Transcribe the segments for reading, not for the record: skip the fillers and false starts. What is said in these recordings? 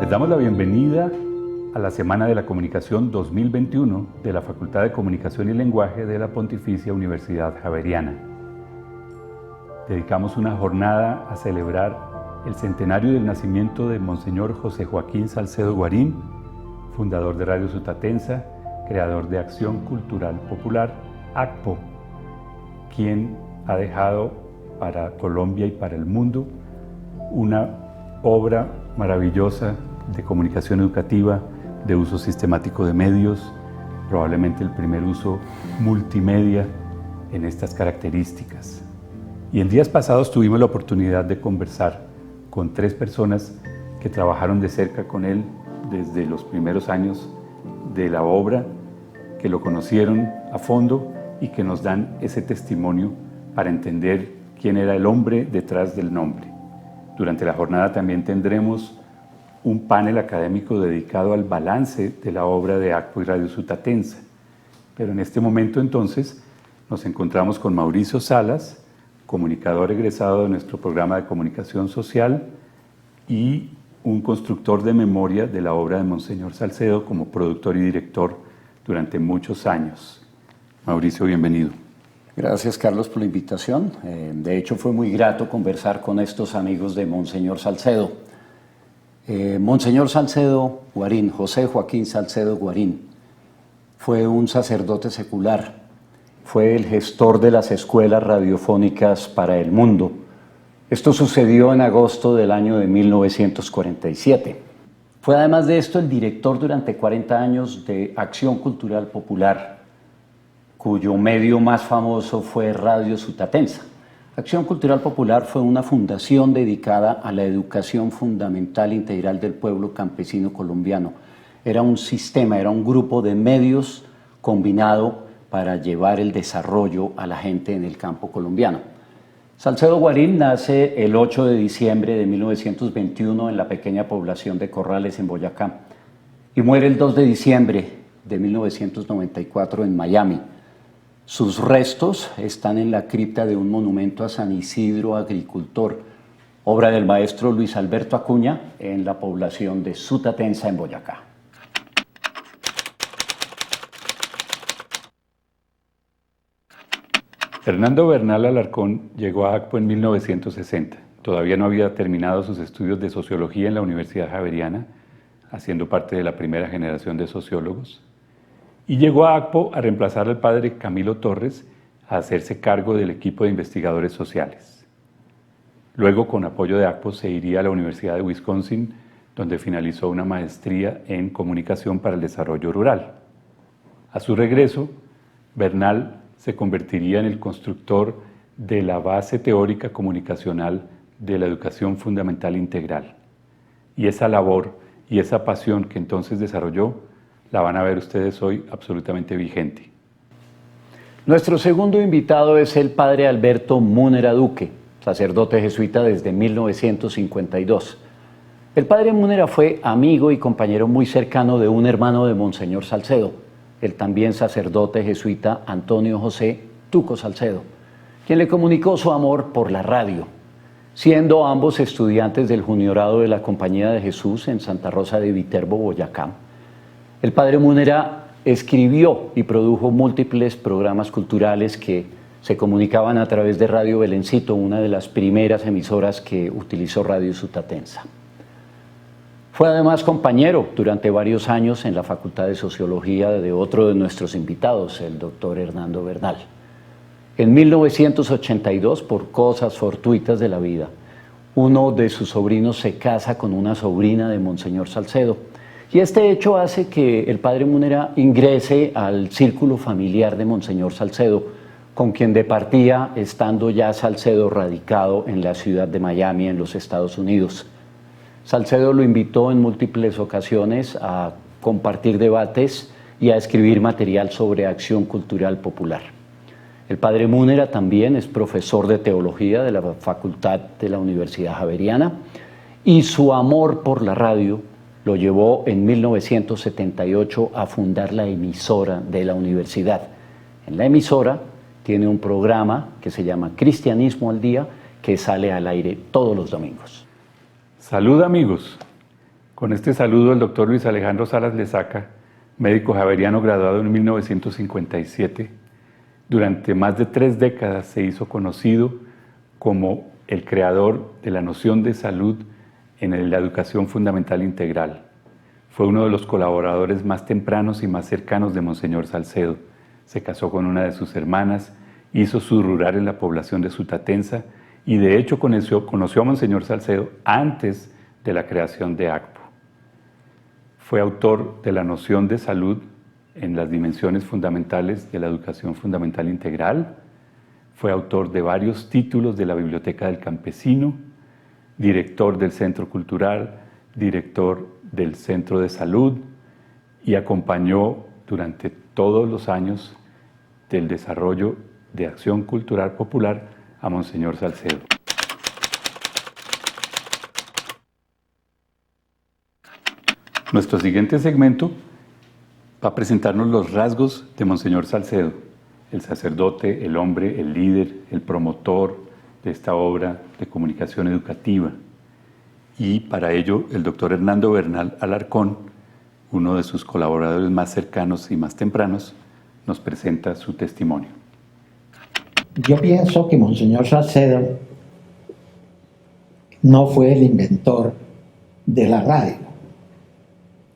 Les damos la bienvenida a la Semana de la Comunicación 2021 de la Facultad de Comunicación y Lenguaje de la Pontificia Universidad Javeriana. Dedicamos una jornada a celebrar el centenario del nacimiento de Monseñor José Joaquín Salcedo Guarín, fundador de Radio Sutatensa, creador de Acción Cultural Popular, ACPO, quien ha dejado para Colombia y para el mundo una obra maravillosa de comunicación educativa, de uso sistemático de medios, probablemente el primer uso multimedia en estas características. Y en días pasados tuvimos la oportunidad de conversar con 3 personas que trabajaron de cerca con él desde los primeros años de la obra, que lo conocieron a fondo y que nos dan ese testimonio para entender quién era el hombre detrás del nombre. Durante la jornada también tendremos un panel académico dedicado al balance de la obra de ACPO y Radio Sutatensa. Pero en este momento entonces nos encontramos con Mauricio Salas, comunicador egresado de nuestro programa de comunicación social y un constructor de memoria de la obra de Monseñor Salcedo como productor y director durante muchos años. Mauricio, bienvenido. Gracias, Carlos, por la invitación. De hecho, fue muy grato conversar con estos amigos de Monseñor Salcedo. Monseñor Salcedo Guarín, José Joaquín Salcedo Guarín, fue un sacerdote secular, fue el gestor de las escuelas radiofónicas para el mundo. Esto sucedió en agosto del año de 1947. Fue además de esto el director durante 40 años de Acción Cultural Popular, cuyo medio más famoso fue Radio Sutatensa. Acción Cultural Popular fue una fundación dedicada a la educación fundamental integral del pueblo campesino colombiano. Era un sistema, era un grupo de medios combinado para llevar el desarrollo a la gente en el campo colombiano. Salcedo Guarín nace el 8 de diciembre de 1921 en la pequeña población de Corrales, en Boyacá, y muere el 2 de diciembre de 1994 en Miami. Sus restos están en la cripta de un monumento a San Isidro Agricultor, obra del maestro Luis Alberto Acuña, en la población de Sutatensa, en Boyacá. Hernando Bernal Alarcón llegó a ACPO en 1960. Todavía no había terminado sus estudios de sociología en la Universidad Javeriana, haciendo parte de la primera generación de sociólogos. Y llegó a ACPO a reemplazar al padre Camilo Torres a hacerse cargo del equipo de investigadores sociales. Luego, con apoyo de ACPO, se iría a la Universidad de Wisconsin, donde finalizó una maestría en comunicación para el desarrollo rural. A su regreso, Bernal se convertiría en el constructor de la base teórica comunicacional de la educación fundamental integral. Y esa labor y esa pasión que entonces desarrolló la van a ver ustedes hoy absolutamente vigente. Nuestro segundo invitado es el padre Alberto Múnera Duque, sacerdote jesuita desde 1952. El padre Múnera fue amigo y compañero muy cercano de un hermano de Monseñor Salcedo, el también sacerdote jesuita Antonio José Tuco Salcedo, quien le comunicó su amor por la radio, siendo ambos estudiantes del juniorado de la Compañía de Jesús en Santa Rosa de Viterbo, Boyacá. El padre Múnera escribió y produjo múltiples programas culturales que se comunicaban a través de Radio Belencito, una de las primeras emisoras que utilizó Radio Sutatensa. Fue además compañero durante varios años en la Facultad de Sociología de otro de nuestros invitados, el doctor Hernando Bernal. En 1982, por cosas fortuitas de la vida, uno de sus sobrinos se casa con una sobrina de Monseñor Salcedo, y este hecho hace que el padre Múnera ingrese al círculo familiar de Monseñor Salcedo, con quien departía estando ya Salcedo radicado en la ciudad de Miami, en los Estados Unidos. Salcedo lo invitó en múltiples ocasiones a compartir debates y a escribir material sobre acción cultural popular. El padre Múnera también es profesor de teología de la Facultad de la Universidad Javeriana, y su amor por la radio lo llevó en 1978 a fundar la emisora de la universidad. En la emisora tiene un programa que se llama Cristianismo al Día, que sale al aire todos los domingos. Salud, amigos. Con este saludo, el doctor Luis Alejandro Salas Lesaca, médico javeriano graduado en 1957, durante más de 3 décadas se hizo conocido como el creador de la noción de salud en la educación fundamental integral. Fue uno de los colaboradores más tempranos y más cercanos de Monseñor Salcedo. Se casó con una de sus hermanas, hizo su rural en la población de Sutatenza y de hecho conoció a Monseñor Salcedo antes de la creación de ACPO. Fue autor de la noción de salud en las dimensiones fundamentales de la educación fundamental integral. Fue autor de varios títulos de la Biblioteca del Campesino, director del Centro Cultural, director del Centro de Salud y acompañó durante todos los años del desarrollo de Acción Cultural Popular a Monseñor Salcedo. Nuestro siguiente segmento va a presentarnos los rasgos de Monseñor Salcedo, el sacerdote, el hombre, el líder, el promotor de esta obra de comunicación educativa. Y para ello, el doctor Hernando Bernal Alarcón, uno de sus colaboradores más cercanos y más tempranos, nos presenta su testimonio. Yo pienso que Monseñor Salcedo no fue el inventor de la radio,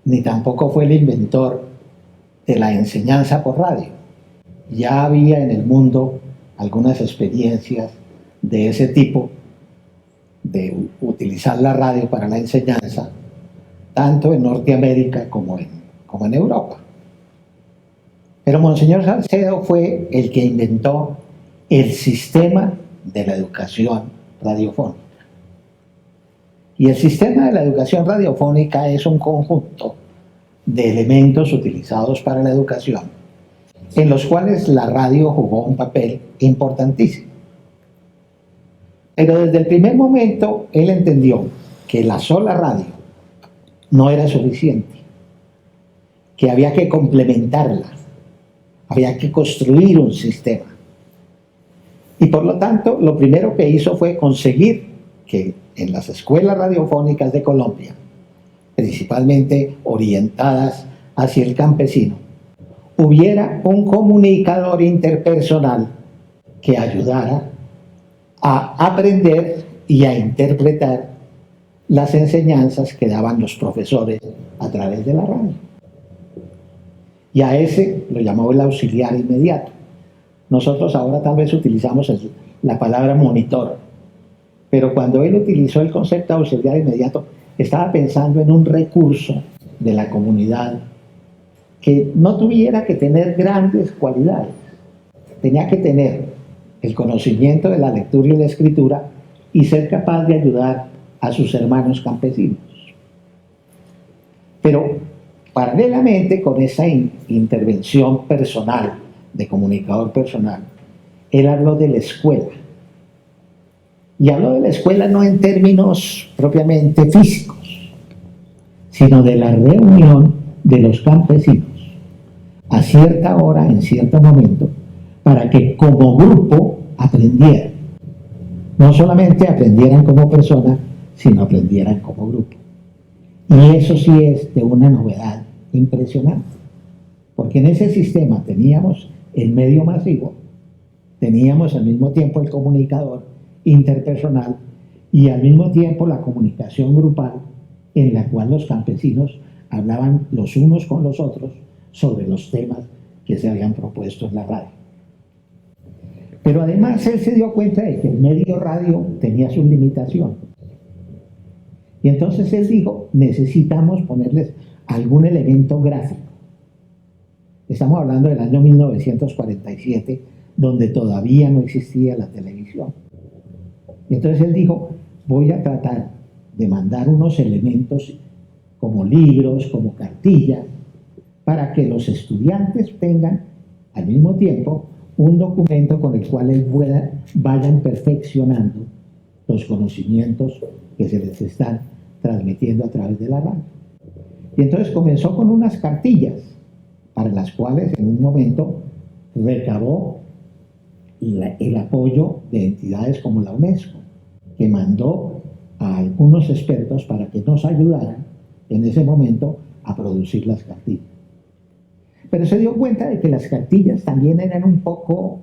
ni tampoco fue el inventor de la enseñanza por radio. Ya había en el mundo algunas experiencias de ese tipo, de utilizar la radio para la enseñanza, tanto en Norteamérica como en Europa. Pero Monseñor Salcedo fue el que inventó el sistema de la educación radiofónica. Y el sistema de la educación radiofónica es un conjunto de elementos utilizados para la educación, en los cuales la radio jugó un papel importantísimo. Pero desde el primer momento él entendió que la sola radio no era suficiente, que había que complementarla, había que construir un sistema. Y por lo tanto, lo primero que hizo fue conseguir que en las escuelas radiofónicas de Colombia, principalmente orientadas hacia el campesino, hubiera un comunicador interpersonal que ayudara a aprender y a interpretar las enseñanzas que daban los profesores a través de la radio. Y a ese lo llamó el auxiliar inmediato. Nosotros ahora tal vez utilizamos la palabra monitor, pero cuando él utilizó el concepto de auxiliar inmediato, estaba pensando en un recurso de la comunidad que no tuviera que tener grandes cualidades. Tenía que tener el conocimiento de la lectura y la escritura y ser capaz de ayudar a sus hermanos campesinos. Pero paralelamente con esa intervención personal, de comunicador personal, él habló de la escuela. Y habló de la escuela no en términos propiamente físicos, sino de la reunión de los campesinos a cierta hora, en cierto momento, para que como grupo aprendieran. No solamente aprendieran como persona, sino aprendieran como grupo. Y eso sí es de una novedad impresionante, porque en ese sistema teníamos el medio masivo, teníamos al mismo tiempo el comunicador interpersonal y al mismo tiempo la comunicación grupal, en la cual los campesinos hablaban los unos con los otros sobre los temas que se habían propuesto en la radio. Pero además él se dio cuenta de que el medio radio tenía sus limitaciones. Y entonces él dijo, necesitamos ponerles algún elemento gráfico. Estamos hablando del año 1947, donde todavía no existía la televisión. Y entonces él dijo, voy a tratar de mandar unos elementos como libros, como cartillas, para que los estudiantes tengan al mismo tiempo un documento con el cual vayan perfeccionando los conocimientos que se les están transmitiendo a través de la radio. Y entonces comenzó con unas cartillas para las cuales en un momento recabó el apoyo de entidades como la UNESCO, que mandó a algunos expertos para que nos ayudaran en ese momento a producir las cartillas. Pero se dio cuenta de que las cartillas también eran un poco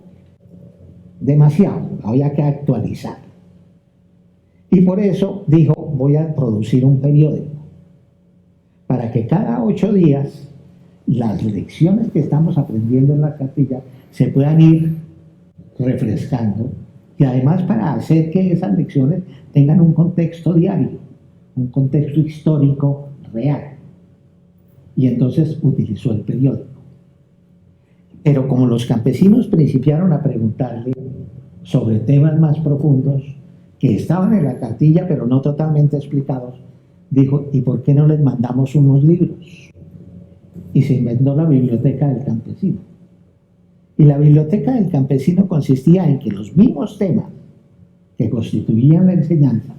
demasiado, había que actualizar. Y por eso dijo, voy a producir un periódico, para que cada 8 días las lecciones que estamos aprendiendo en la cartilla se puedan ir refrescando, y además para hacer que esas lecciones tengan un contexto diario, un contexto histórico real. Y entonces utilizó el periódico. Pero como los campesinos principiaron a preguntarle sobre temas más profundos que estaban en la cartilla pero no totalmente explicados, dijo, ¿y por qué no les mandamos unos libros? Y se inventó la Biblioteca del Campesino. Y la Biblioteca del Campesino consistía en que los mismos temas que constituían la enseñanza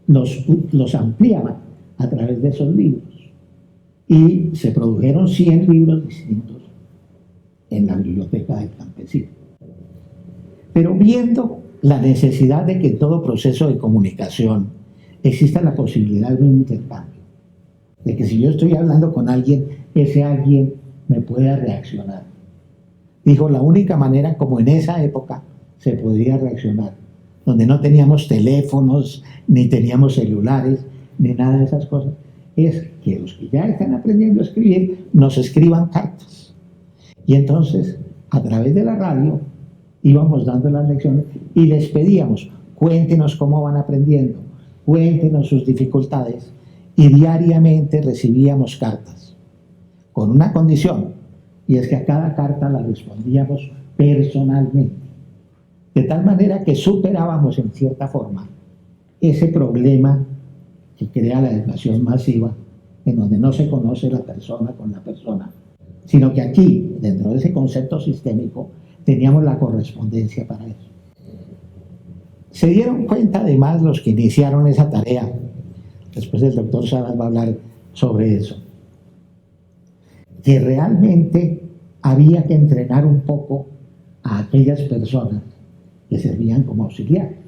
los ampliaban a través de esos libros. Y se produjeron 100 libros distintos en la Biblioteca del Campesino. Pero viendo la necesidad de que en todo proceso de comunicación exista la posibilidad de un intercambio, de que si yo estoy hablando con alguien, ese alguien me pueda reaccionar. Dijo, la única manera como en esa época se podía reaccionar, donde no teníamos teléfonos, ni teníamos celulares, ni nada de esas cosas, es que los que ya están aprendiendo a escribir nos escriban cartas. Y entonces, a través de la radio, íbamos dando las lecciones y les pedíamos, cuéntenos cómo van aprendiendo, cuéntenos sus dificultades, y diariamente recibíamos cartas, con una condición, y es que a cada carta la respondíamos personalmente, de tal manera que superábamos en cierta forma ese problema que crea la educación masiva, en donde no se conoce la persona con la persona, sino que aquí, dentro de ese concepto sistémico, teníamos la correspondencia para eso. Se dieron cuenta además los que iniciaron esa tarea, después el doctor Salas va a hablar sobre eso, que realmente había que entrenar un poco a aquellas personas que servían como auxiliares.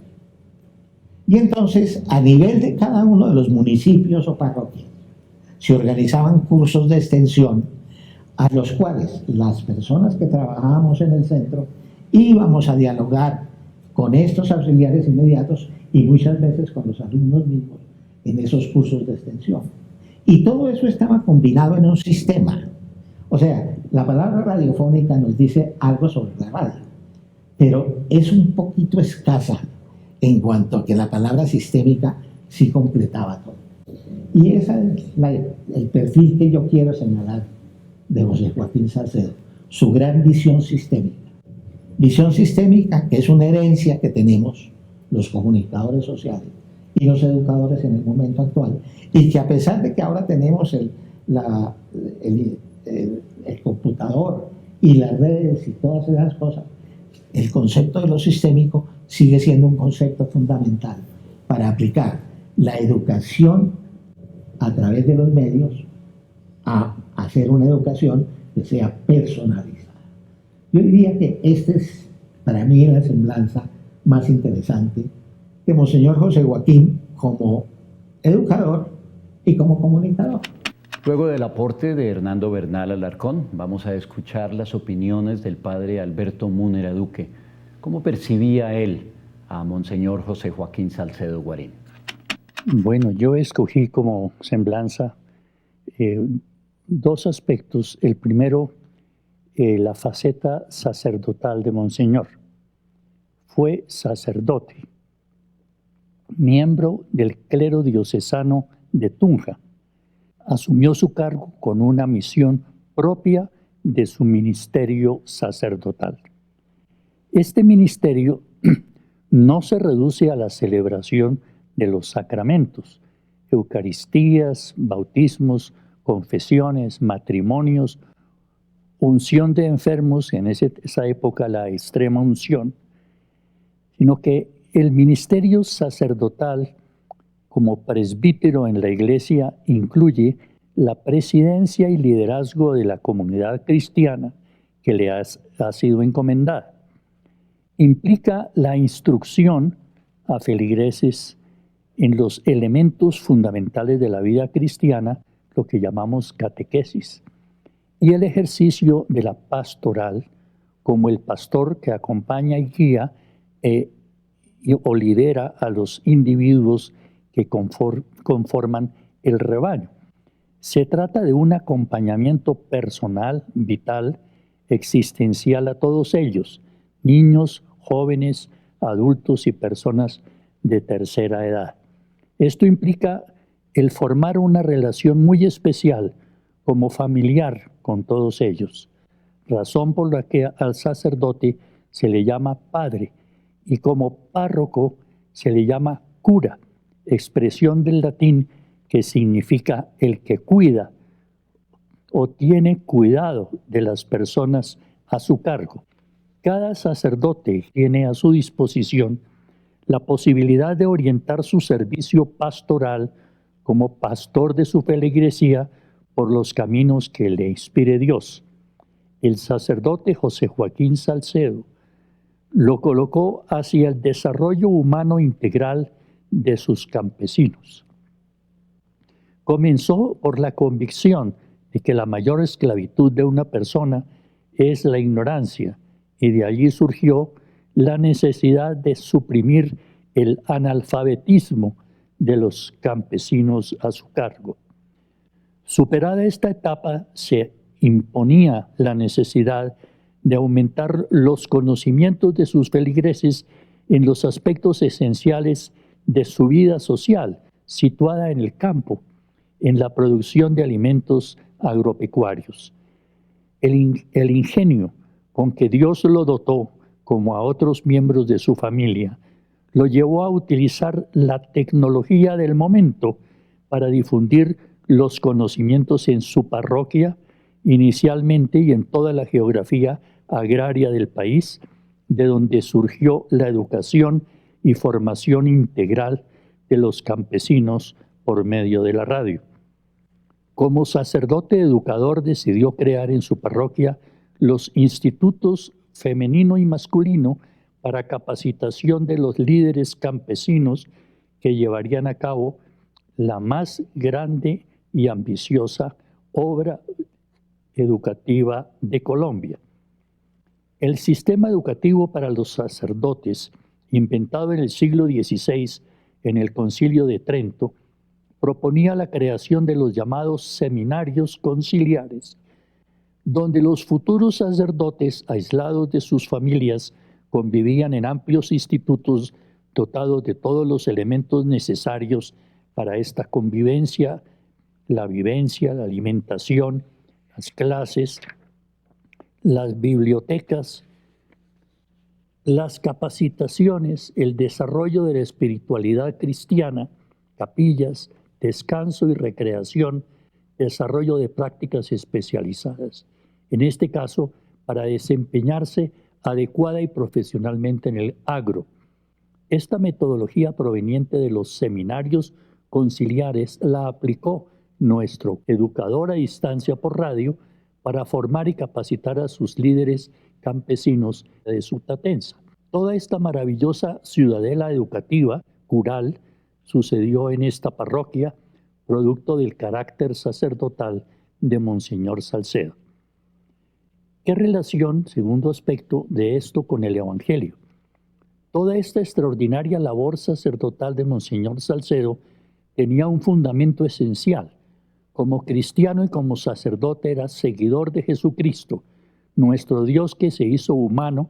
Y entonces, a nivel de cada uno de los municipios o parroquias, se organizaban cursos de extensión a los cuales las personas que trabajábamos en el centro íbamos a dialogar con estos auxiliares inmediatos y muchas veces con los alumnos mismos en esos cursos de extensión. Y todo eso estaba combinado en un sistema. O sea, la palabra radiofónica nos dice algo sobre la radio, pero es un poquito escasa en cuanto a que la palabra sistémica sí completaba todo. Y ese es el perfil que yo quiero señalar de José Joaquín Salcedo, su gran visión sistémica. Visión sistémica que es una herencia que tenemos los comunicadores sociales y los educadores en el momento actual, y que a pesar de que ahora tenemos el computador y las redes y todas esas cosas, el concepto de lo sistémico sigue siendo un concepto fundamental para aplicar la educación a través de los medios a hacer una educación que sea personalizada. Yo diría que esta es para mí la semblanza más interesante de Monseñor José Joaquín como educador y como comunicador. Luego del aporte de Hernando Bernal Alarcón, vamos a escuchar las opiniones del padre Alberto Múnera Duque. ¿Cómo percibía él a Monseñor José Joaquín Salcedo Guarín? Bueno, yo escogí como semblanza dos aspectos. El primero, la faceta sacerdotal de Monseñor. Fue sacerdote, miembro del clero diocesano de Tunja. Asumió su cargo con una misión propia de su ministerio sacerdotal. Este ministerio no se reduce a la celebración de los sacramentos, eucaristías, bautismos, confesiones, matrimonios, unción de enfermos, en esa época la extrema unción, sino que el ministerio sacerdotal como presbítero en la Iglesia incluye la presidencia y liderazgo de la comunidad cristiana que le ha sido encomendada. Implica la instrucción a feligreses en los elementos fundamentales de la vida cristiana, lo que llamamos catequesis, y el ejercicio de la pastoral como el pastor que acompaña y guía o lidera a los individuos que conforman el rebaño. Se trata de un acompañamiento personal, vital, existencial a todos ellos, niños, jóvenes, adultos y personas de tercera edad. Esto implica el formar una relación muy especial como familiar con todos ellos, razón por la que al sacerdote se le llama padre y como párroco se le llama cura, expresión del latín que significa el que cuida o tiene cuidado de las personas a su cargo. Cada sacerdote tiene a su disposición la posibilidad de orientar su servicio pastoral como pastor de su feligresía por los caminos que le inspire Dios. El sacerdote José Joaquín Salcedo lo colocó hacia el desarrollo humano integral de sus campesinos. Comenzó por la convicción de que la mayor esclavitud de una persona es la ignorancia, y de allí surgió la necesidad de suprimir el analfabetismo de los campesinos a su cargo. Superada esta etapa, se imponía la necesidad de aumentar los conocimientos de sus feligreses en los aspectos esenciales de su vida social, situada en el campo, en la producción de alimentos agropecuarios. El ingenio con que Dios lo dotó, como a otros miembros de su familia, lo llevó a utilizar la tecnología del momento para difundir los conocimientos en su parroquia, inicialmente y en toda la geografía agraria del país, de donde surgió la educación y formación integral de los campesinos por medio de la radio. Como sacerdote educador decidió crear en su parroquia los institutos femenino y masculino para capacitación de los líderes campesinos que llevarían a cabo la más grande y ambiciosa obra educativa de Colombia. El sistema educativo para los sacerdotes, inventado en el siglo XVI en el Concilio de Trento, proponía la creación de los llamados seminarios conciliares, donde los futuros sacerdotes, aislados de sus familias, convivían en amplios institutos dotados de todos los elementos necesarios para esta convivencia, la vivencia, la alimentación, las clases, las bibliotecas, las capacitaciones, el desarrollo de la espiritualidad cristiana, capillas, descanso y recreación, desarrollo de prácticas especializadas, en este caso para desempeñarse adecuada y profesionalmente en el agro. Esta metodología proveniente de los seminarios conciliares la aplicó nuestro educador a distancia por radio para formar y capacitar a sus líderes campesinos de Sutatenza. Toda esta maravillosa ciudadela educativa, cural, sucedió en esta parroquia, producto del carácter sacerdotal de Monseñor Salcedo. ¿Qué relación, segundo aspecto, de esto con el Evangelio? Toda esta extraordinaria labor sacerdotal de Monseñor Salcedo tenía un fundamento esencial. Como cristiano y como sacerdote era seguidor de Jesucristo, nuestro Dios que se hizo humano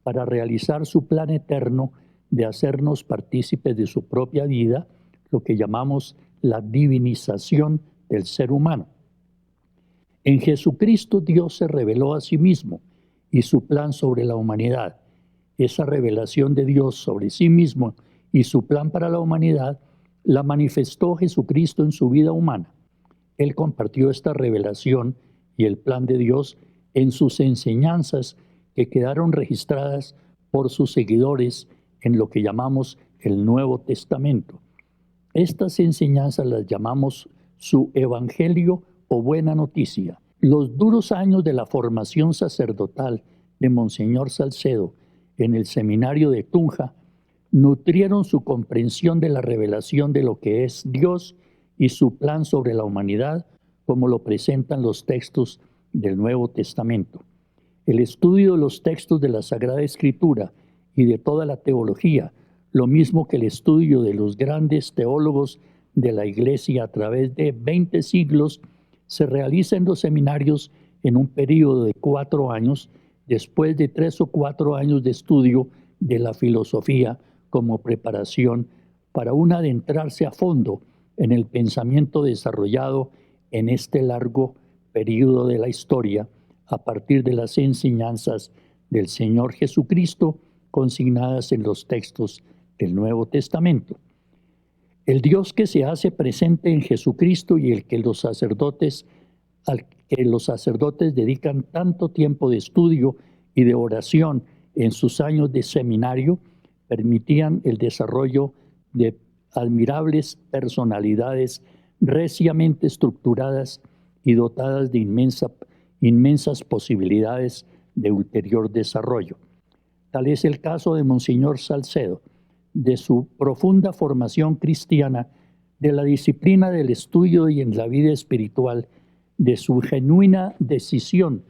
para realizar su plan eterno de hacernos partícipes de su propia vida, lo que llamamos la divinización del ser humano. En Jesucristo Dios se reveló a sí mismo y su plan sobre la humanidad. Esa revelación de Dios sobre sí mismo y su plan para la humanidad la manifestó Jesucristo en su vida humana. Él compartió esta revelación y el plan de Dios en sus enseñanzas que quedaron registradas por sus seguidores en lo que llamamos el Nuevo Testamento. Estas enseñanzas las llamamos su Evangelio o Buena Noticia. Los duros años de la formación sacerdotal de Monseñor Salcedo en el seminario de Tunja nutrieron su comprensión de la revelación de lo que es Dios y su plan sobre la humanidad, como lo presentan los textos del Nuevo Testamento. El estudio de los textos de la Sagrada Escritura y de toda la teología, lo mismo que el estudio de los grandes teólogos de la Iglesia a través de 20 siglos, se realiza en los seminarios en un período de 4 años, después de 3 o 4 años de estudio de la filosofía como preparación para un adentrarse a fondo en el pensamiento desarrollado en este largo período de la historia a partir de las enseñanzas del Señor Jesucristo consignadas en los textos del Nuevo Testamento. El Dios que se hace presente en Jesucristo y al que los sacerdotes dedican tanto tiempo de estudio y de oración en sus años de seminario, permitían el desarrollo de admirables personalidades reciamente estructuradas y dotadas de inmensas posibilidades de ulterior desarrollo. Tal es el caso de Monseñor Salcedo, de su profunda formación cristiana, de la disciplina del estudio y en la vida espiritual, de su genuina decisión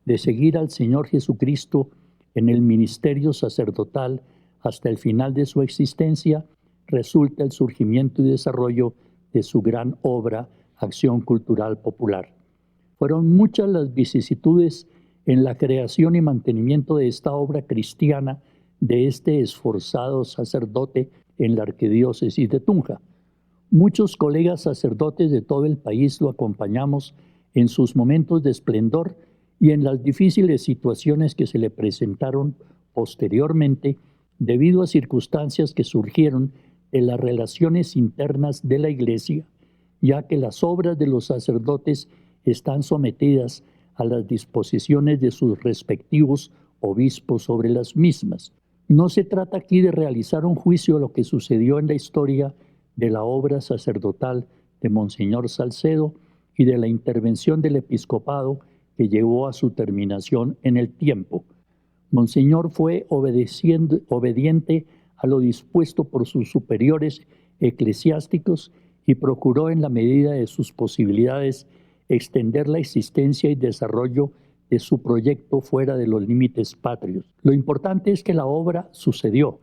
de seguir al Señor Jesucristo en el ministerio sacerdotal hasta el final de su existencia, resulta el surgimiento y desarrollo de su gran obra, Acción Cultural Popular. Fueron muchas las vicisitudes en la creación y mantenimiento de esta obra cristiana de este esforzado sacerdote en la arquidiócesis de Tunja. Muchos colegas sacerdotes de todo el país lo acompañamos en sus momentos de esplendor y en las difíciles situaciones que se le presentaron posteriormente debido a circunstancias que surgieron de las relaciones internas de la Iglesia, ya que las obras de los sacerdotes están sometidas a las disposiciones de sus respectivos obispos sobre las mismas. No se trata aquí de realizar un juicio de lo que sucedió en la historia de la obra sacerdotal de Monseñor Salcedo y de la intervención del episcopado que llevó a su terminación en el tiempo. Monseñor fue obediente a lo dispuesto por sus superiores eclesiásticos y procuró en la medida de sus posibilidades extender la existencia y desarrollo de su proyecto fuera de los límites patrios. Lo importante es que la obra sucedió.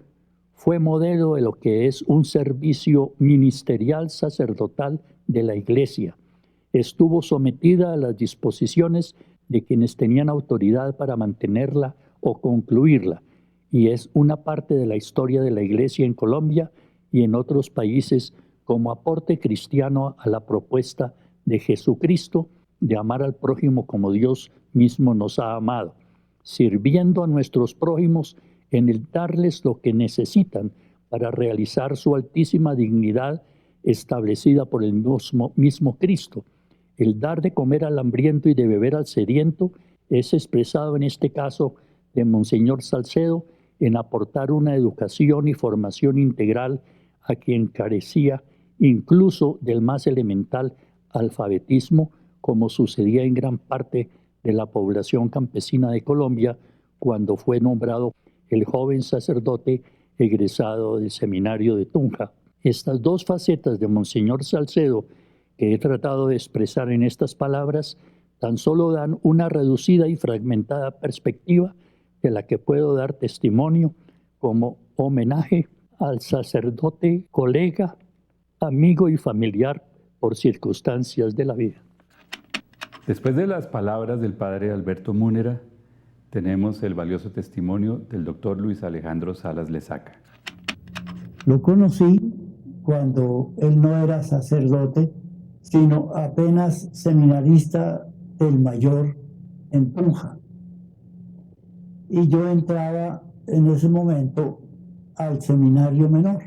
Fue modelo de lo que es un servicio ministerial sacerdotal de la Iglesia. Estuvo sometida a las disposiciones de quienes tenían autoridad para mantenerla o concluirla, y es una parte de la historia de la Iglesia en Colombia y en otros países como aporte cristiano a la propuesta de Jesucristo de amar al prójimo como Dios mismo nos ha amado, sirviendo a nuestros prójimos en el darles lo que necesitan para realizar su altísima dignidad establecida por el mismo Cristo. El dar de comer al hambriento y de beber al sediento es expresado en este caso de Monseñor Salcedo en aportar una educación y formación integral a quien carecía incluso del más elemental alfabetismo, como sucedía en gran parte de la población campesina de Colombia cuando fue nombrado el joven sacerdote egresado del seminario de Tunja. Estas dos facetas de Monseñor Salcedo que he tratado de expresar en estas palabras tan solo dan una reducida y fragmentada perspectiva de la que puedo dar testimonio como homenaje al sacerdote, colega, amigo y familiar por circunstancias de la vida. Después de las palabras del padre Alberto Múnera, tenemos el valioso testimonio del doctor Luis Alejandro Salas Lesaca. Lo conocí cuando él no era sacerdote, sino apenas seminarista del mayor en Tunja. Y yo entraba en ese momento al seminario menor.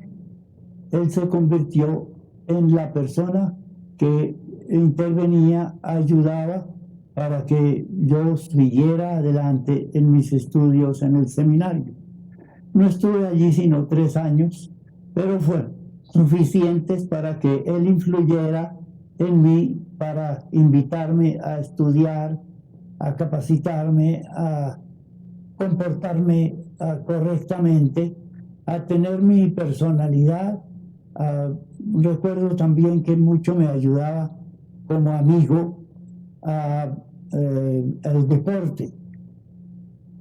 Él se convirtió en la persona que intervenía, ayudaba para que yo siguiera adelante en mis estudios en el seminario. No estuve allí sino 3 años, pero fueron suficientes para que él influyera en mí, para invitarme a estudiar, a capacitarme, a comportarme correctamente a tener mi personalidad. Recuerdo también que mucho me ayudaba como amigo el deporte.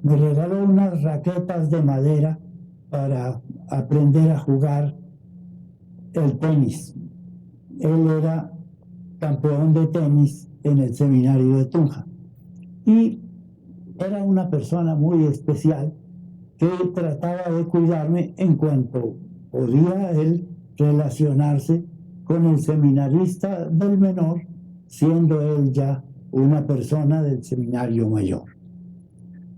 Me regaló unas raquetas de madera para aprender a jugar el tenis. Él era campeón de tenis en el seminario de Tunja y era una persona muy especial que trataba de cuidarme en cuanto podía él relacionarse con el seminarista del menor, siendo él ya una persona del seminario mayor.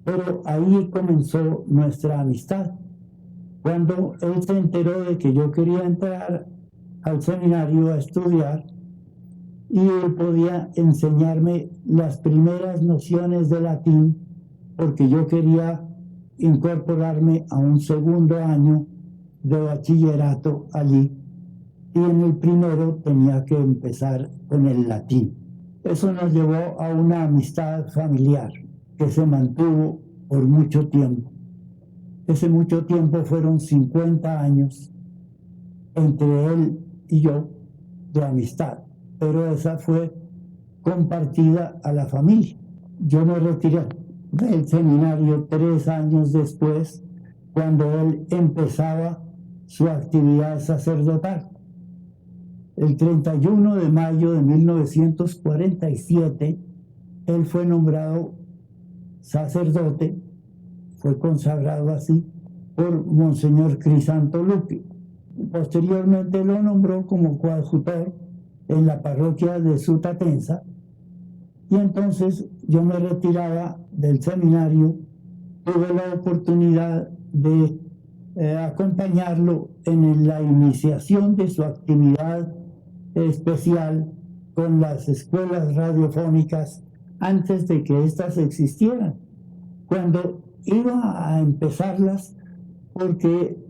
Pero ahí comenzó nuestra amistad. Cuando él se enteró de que yo quería entrar al seminario a estudiar y él podía enseñarme las primeras nociones de latín, porque yo quería incorporarme a un segundo año de bachillerato allí, y en el primero tenía que empezar con el latín. Eso nos llevó a una amistad familiar que se mantuvo por mucho tiempo. Ese mucho tiempo fueron 50 años entre él y yo de amistad, pero esa fue compartida a la familia. Yo me retiré del seminario 3 años después, cuando él empezaba su actividad sacerdotal. El 31 de mayo de 1947, él fue nombrado sacerdote, fue consagrado así por Monseñor Crisanto Luque. Posteriormente lo nombró como coadjutor en la parroquia de Sutatensa, y entonces yo me retiraba del seminario. Tuve la oportunidad de acompañarlo en la iniciación de su actividad especial con las escuelas radiofónicas antes de que éstas existieran. Cuando iba a empezarlas, porque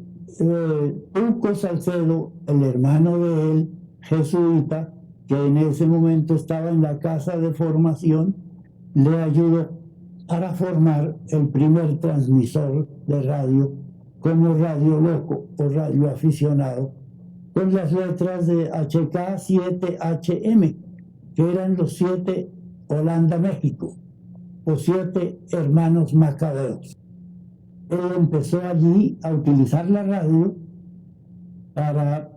Tuco Salcedo, el hermano de él, jesuita, que en ese momento estaba en la casa de formación, le ayudó para formar el primer transmisor de radio como Radio Loco o Radio Aficionado, con las letras de HK7HM, que eran los 7 Holanda México, o 7 hermanos macabeos. Él empezó allí a utilizar la radio para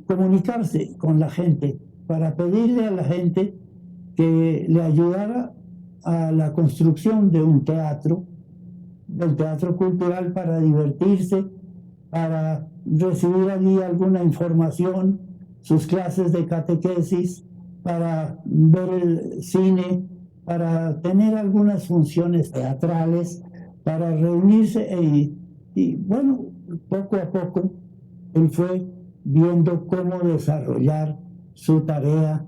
comunicarse con la gente, para pedirle a la gente que le ayudara a la construcción de un teatro, del teatro cultural, para divertirse, para recibir allí alguna información, sus clases de catequesis, para ver el cine, para tener algunas funciones teatrales, para reunirse y bueno, poco a poco él fue viendo cómo desarrollar su tarea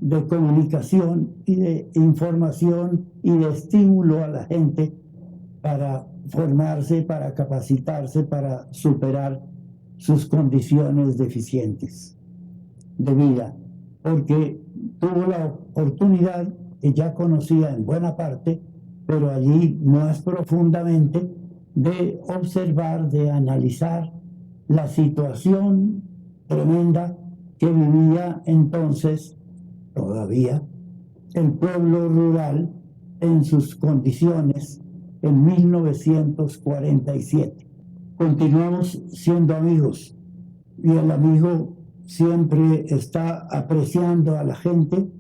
de comunicación y de información y de estímulo a la gente para formarse, para capacitarse, para superar sus condiciones deficientes de vida, porque tuvo la oportunidad, que ya conocía en buena parte, pero allí más profundamente, de observar, de analizar la situación tremenda que vivía entonces, todavía, el pueblo rural en sus condiciones en 1947. Continuamos siendo amigos y el amigo siempre está apreciando a la gente.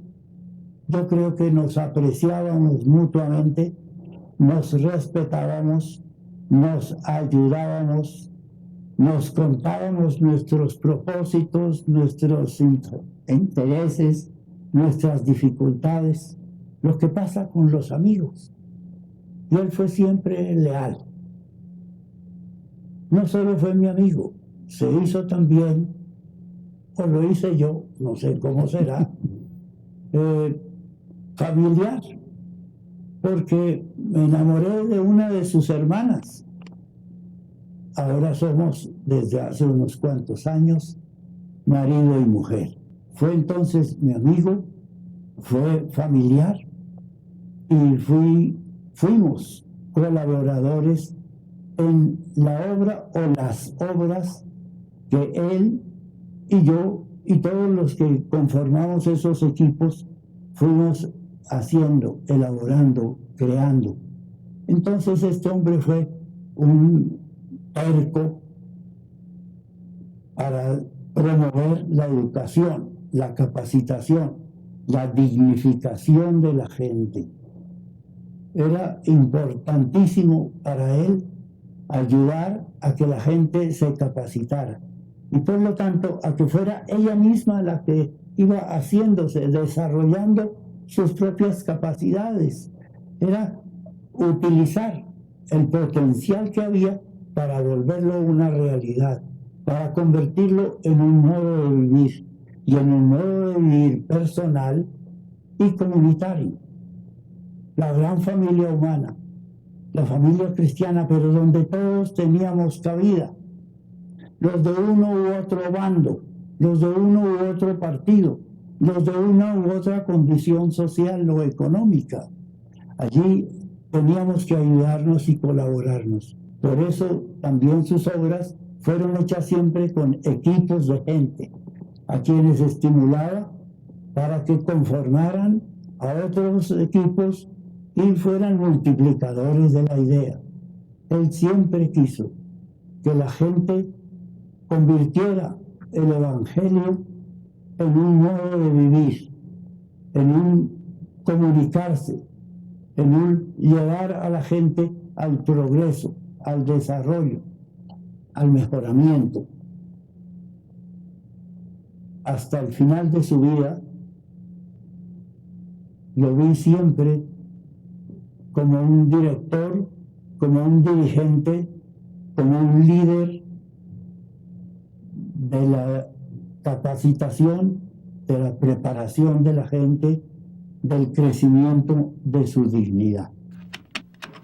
Yo creo que nos apreciábamos mutuamente, nos respetábamos, nos ayudábamos, nos contábamos nuestros propósitos, nuestros intereses, nuestras dificultades, lo que pasa con los amigos. Y él fue siempre leal. No solo fue mi amigo, se hizo también, o lo hice yo, no sé cómo será, familiar, porque me enamoré de una de sus hermanas. Ahora somos, desde hace unos cuantos años, marido y mujer. Fue entonces mi amigo, fue familiar, y fuimos colaboradores en la obra o las obras que él y yo y todos los que conformamos esos equipos fuimos haciendo, elaborando, creando. Entonces este hombre fue un terco para promover la educación, la capacitación, la dignificación de la gente. Era importantísimo para él ayudar a que la gente se capacitara y por lo tanto a que fuera ella misma la que iba haciéndose, desarrollando sus propias capacidades. Era utilizar el potencial que había para volverlo una realidad, para convertirlo en un modo de vivir y en un modo de vivir personal y comunitario. La gran familia humana, la familia cristiana, pero donde todos teníamos cabida, los de uno u otro bando, los de uno u otro partido, los de una u otra condición social o económica. Allí teníamos que ayudarnos y colaborarnos. Por eso también sus obras fueron hechas siempre con equipos de gente, a quienes estimulaba para que conformaran a otros equipos y fueran multiplicadores de la idea. Él siempre quiso que la gente convirtiera el Evangelio en un modo de vivir, en un comunicarse, en un llevar a la gente al progreso, al desarrollo, al mejoramiento. Hasta el final de su vida, lo vi siempre como un director, como un dirigente, como un líder de la capacitación, de la preparación de la gente, del crecimiento de su dignidad.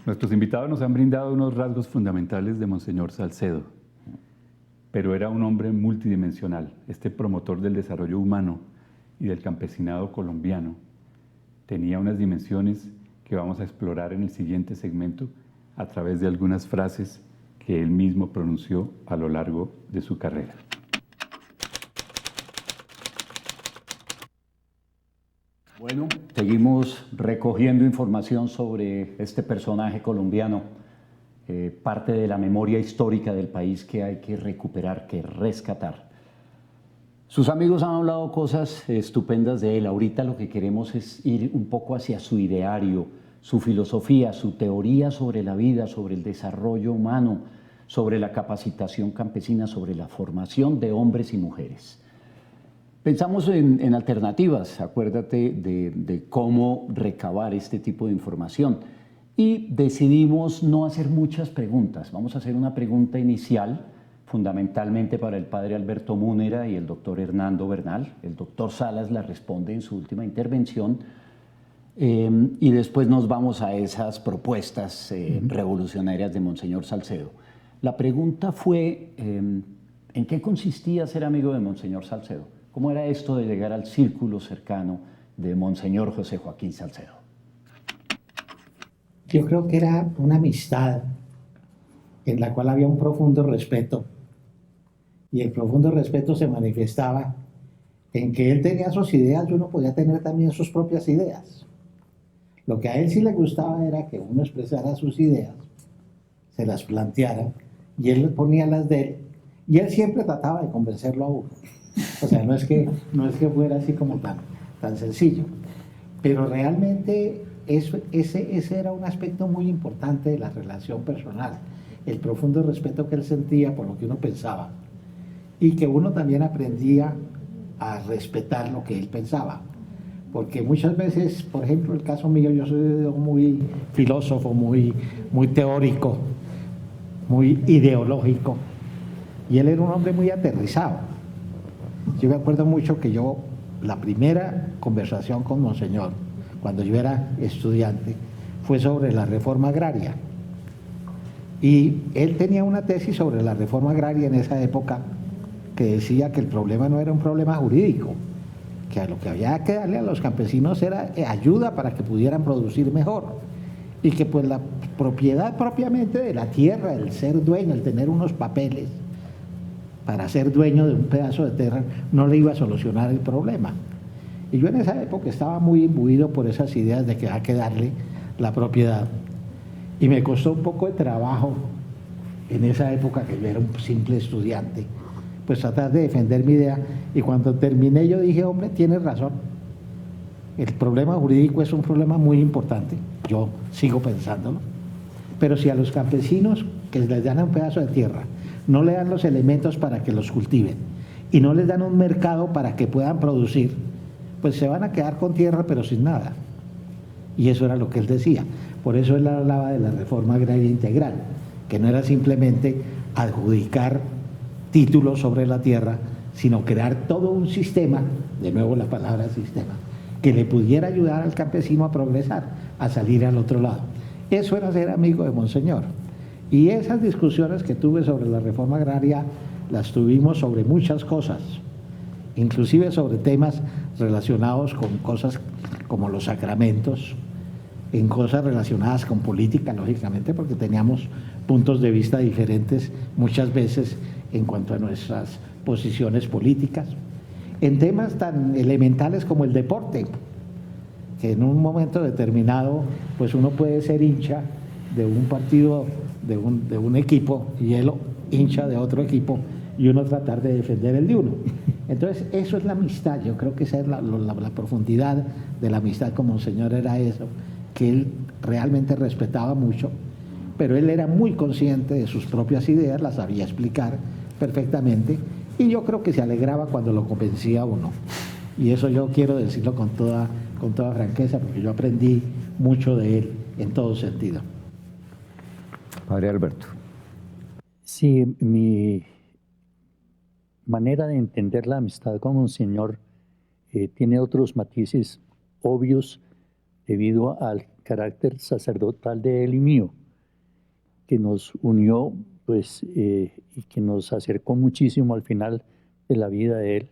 Nuestros invitados nos han brindado unos rasgos fundamentales de Monseñor Salcedo, pero era un hombre multidimensional, este promotor del desarrollo humano y del campesinado colombiano. Tenía unas dimensiones que vamos a explorar en el siguiente segmento a través de algunas frases que él mismo pronunció a lo largo de su carrera. Bueno, seguimos recogiendo información sobre este personaje colombiano, parte de la memoria histórica del país que hay que recuperar, que rescatar. Sus amigos han hablado cosas estupendas de él. Ahorita lo que queremos es ir un poco hacia su ideario, su filosofía, su teoría sobre la vida, sobre el desarrollo humano, sobre la capacitación campesina, sobre la formación de hombres y mujeres. Pensamos en alternativas, acuérdate de cómo recabar este tipo de información y decidimos no hacer muchas preguntas. Vamos a hacer una pregunta inicial, fundamentalmente para el padre Alberto Múnera y el doctor Hernando Bernal. El doctor Salas la responde en su última intervención y después nos vamos a esas propuestas revolucionarias de Monseñor Salcedo. La pregunta fue, ¿en qué consistía ser amigo de Monseñor Salcedo? ¿Cómo era esto de llegar al círculo cercano de Monseñor José Joaquín Salcedo? Yo creo que era una amistad en la cual había un profundo respeto. Y el profundo respeto se manifestaba en que él tenía sus ideas y uno podía tener también sus propias ideas. Lo que a él sí le gustaba era que uno expresara sus ideas, se las planteara, y él ponía las de él, y él siempre trataba de convencerlo a uno. O sea, no es que fuera así como tan sencillo. Pero realmente ese era un aspecto muy importante de la relación personal, el profundo respeto que él sentía por lo que uno pensaba y que uno también aprendía a respetar lo que él pensaba. Porque muchas veces, por ejemplo, el caso mío, yo soy muy filósofo, muy teórico, muy ideológico, y él era un hombre muy aterrizado. Yo me acuerdo mucho que la primera conversación con Monseñor, cuando yo era estudiante, fue sobre la reforma agraria. Y él tenía una tesis sobre la reforma agraria en esa época que decía que el problema no era un problema jurídico, que a lo que había que darle a los campesinos era ayuda para que pudieran producir mejor. y que pues la propiedad propiamente de la tierra, el ser dueño, el tener unos papeles para ser dueño de un pedazo de tierra, no le iba a solucionar el problema. Y yo en esa época estaba muy imbuido por esas ideas de que hay que darle la propiedad. Y me costó un poco de trabajo en esa época, que yo era un simple estudiante, pues tratar de defender mi idea. Y cuando terminé yo dije, hombre, tienes razón. El problema jurídico es un problema muy importante, yo sigo pensándolo. Pero si a los campesinos que les dan un pedazo de tierra no le dan los elementos para que los cultiven y no les dan un mercado para que puedan producir, pues se van a quedar con tierra pero sin nada. Y eso era lo que él decía. Por eso él hablaba de la reforma agraria integral, que no era simplemente adjudicar títulos sobre la tierra, sino crear todo un sistema, de nuevo la palabra sistema, que le pudiera ayudar al campesino a progresar, a salir al otro lado. Eso era ser amigo de Monseñor. Y esas discusiones que tuve sobre la reforma agraria las tuvimos sobre muchas cosas, inclusive sobre temas relacionados con cosas como los sacramentos, en cosas relacionadas con política, lógicamente, porque teníamos puntos de vista diferentes muchas veces en cuanto a nuestras posiciones políticas, en temas tan elementales como el deporte, que en un momento determinado pues uno puede ser hincha de un partido, de un equipo, y él hincha de otro equipo, y uno tratar de defender el de uno. Entonces eso es la amistad. Yo creo que esa es la profundidad de la amistad con Monseñor, era eso, que él realmente respetaba mucho, pero él era muy consciente de sus propias ideas, las sabía explicar perfectamente, y yo creo que se alegraba cuando lo convencía a uno. Y eso yo quiero decirlo con toda franqueza, porque yo aprendí mucho de él en todo sentido. Padre Alberto. Sí, mi manera de entender la amistad con Monseñor tiene otros matices obvios debido al carácter sacerdotal de él y mío, que nos unió pues, y que nos acercó muchísimo al final de la vida de él.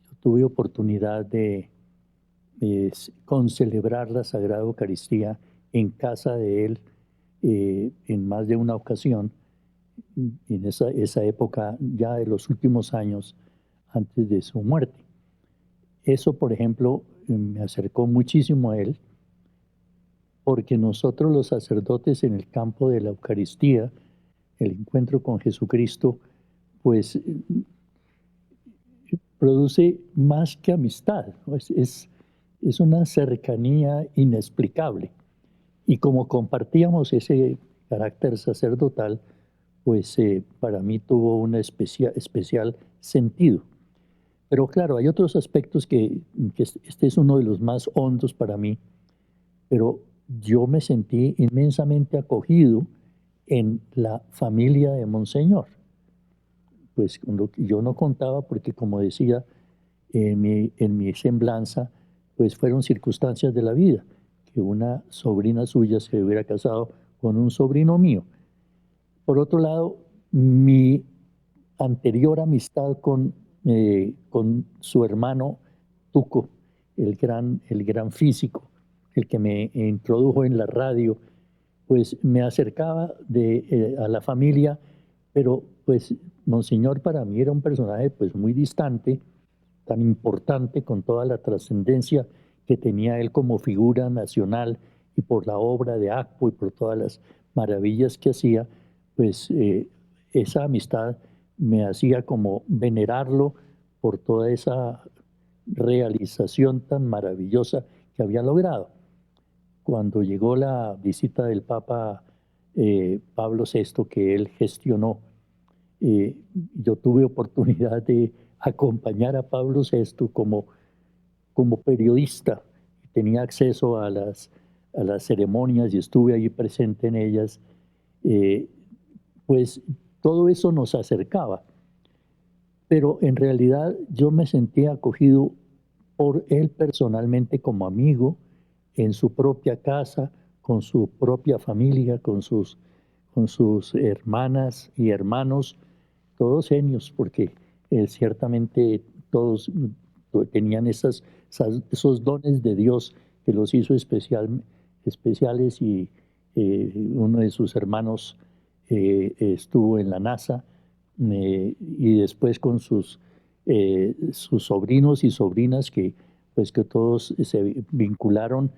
Yo tuve oportunidad de concelebrar la Sagrada Eucaristía en casa de él en más de una ocasión, en esa época ya de los últimos años antes de su muerte. Eso, por ejemplo, me acercó muchísimo a él, porque nosotros los sacerdotes en el campo de la Eucaristía, el encuentro con Jesucristo, pues produce más que amistad, ¿no? Es una cercanía inexplicable. Y como compartíamos ese carácter sacerdotal, pues para mí tuvo un especial sentido. Pero claro, hay otros aspectos que este es uno de los más hondos para mí, pero yo me sentí inmensamente acogido en la familia de Monseñor. Pues yo no contaba porque, como decía, en mi semblanza, pues fueron circunstancias de la vida, que una sobrina suya se hubiera casado con un sobrino mío. Por otro lado, mi anterior amistad con su hermano Tuco, el gran físico, el que me introdujo en la radio, pues me acercaba a la familia, pero pues Monseñor para mí era un personaje pues muy distante, tan importante, con toda la trascendencia que tenía él como figura nacional y por la obra de ACPO y por todas las maravillas que hacía, pues esa amistad me hacía como venerarlo por toda esa realización tan maravillosa que había logrado. Cuando llegó la visita del Papa Pablo VI, que él gestionó, yo tuve oportunidad de acompañar a Pablo VI como periodista. Tenía acceso a las ceremonias y estuve allí presente en ellas. Pues todo eso nos acercaba. Pero en realidad yo me sentía acogido por él personalmente como amigo, en su propia casa, con su propia familia, con sus hermanas y hermanos, todos genios, porque ciertamente todos tenían esos dones de Dios que los hizo especiales y Uno de sus hermanos estuvo en la NASA y después con sus sobrinos y sobrinas que todos se vincularon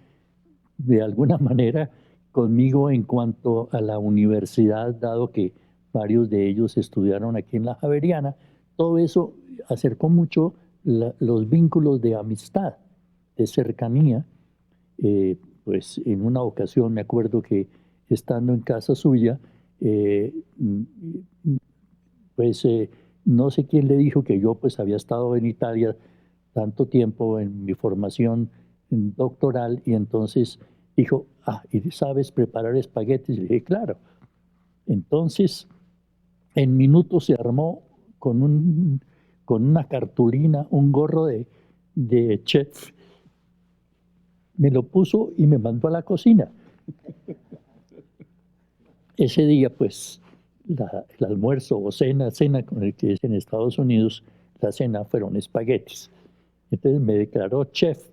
de alguna manera conmigo en cuanto a la universidad, dado que varios de ellos estudiaron aquí en la Javeriana. Todo eso acercó mucho los vínculos de amistad, de cercanía. Pues en una ocasión me acuerdo que estando en casa suya, no sé quién le dijo que yo pues había estado en Italia tanto tiempo en mi formación doctoral, y entonces dijo, ¿y sabes preparar espaguetis? Le dije, claro. Entonces, en minutos se armó con una cartulina, un gorro de chef, me lo puso y me mandó a la cocina. Ese día, pues, el almuerzo o cena con el que es en Estados Unidos, la cena fueron espaguetis. Entonces me declaró chef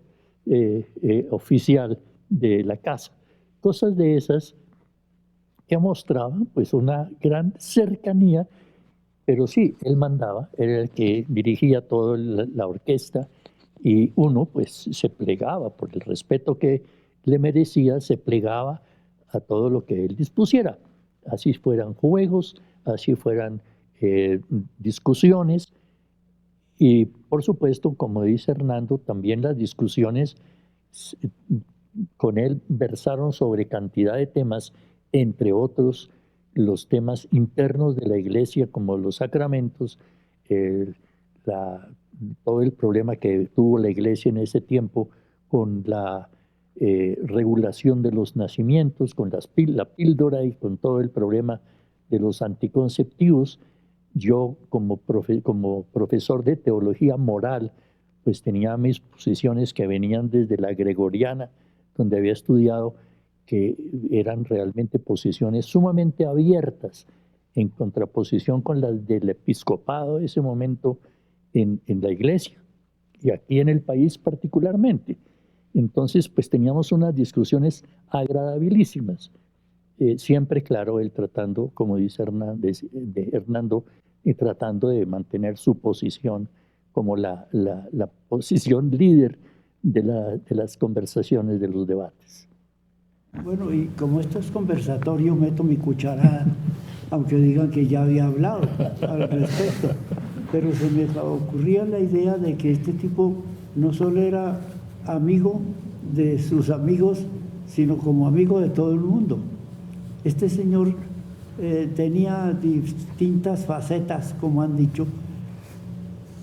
oficial de la casa. Cosas de esas que mostraban pues una gran cercanía, pero sí, él mandaba, era el que dirigía toda la orquesta, y uno pues se plegaba por el respeto que le merecía, se plegaba a todo lo que él dispusiera, así fueran juegos, así fueran discusiones. Y por supuesto, como dice Hernando, también las discusiones con él versaron sobre cantidad de temas, entre otros los temas internos de la iglesia, como los sacramentos, todo el problema que tuvo la iglesia en ese tiempo con la regulación de los nacimientos, con la píldora y con todo el problema de los anticonceptivos. Yo como profesor de teología moral, pues tenía mis posiciones que venían desde la gregoriana, donde había estudiado, que eran realmente posiciones sumamente abiertas, en contraposición con las del episcopado de ese momento en la iglesia, y aquí en el país particularmente. Entonces, pues teníamos unas discusiones agradabilísimas. Siempre, claro, él tratando, como dice Hernando, y tratando de mantener su posición como la posición líder de las conversaciones, de los debates. Bueno, y como esto es conversatorio, meto mi cucharada, aunque digan que ya había hablado al respecto, pero se me ocurría la idea de que este tipo no solo era amigo de sus amigos, sino como amigo de todo el mundo. Este señor tenía distintas facetas, como han dicho,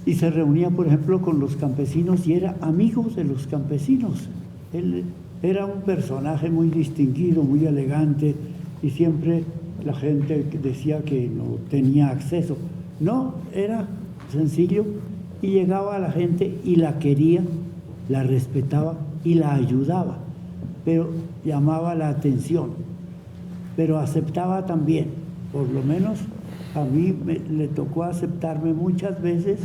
y se reunía, por ejemplo, con los campesinos y era amigo de los campesinos. Él era un personaje muy distinguido, muy elegante, y siempre la gente decía que no tenía acceso. No, era sencillo, y llegaba a la gente y la quería, la respetaba y la ayudaba, pero llamaba la atención, pero aceptaba también. Por lo menos a mí le tocó aceptarme muchas veces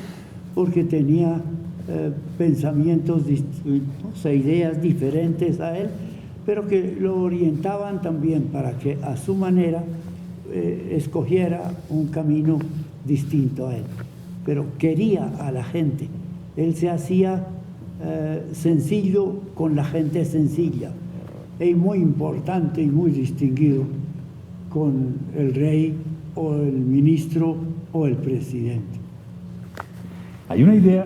porque tenía pensamientos distintos, ideas diferentes a él, pero que lo orientaban también para que a su manera escogiera un camino distinto a él. Pero quería a la gente, él se hacía sencillo con la gente sencilla, y muy importante y muy distinguido con el rey o el ministro o el presidente. Hay una idea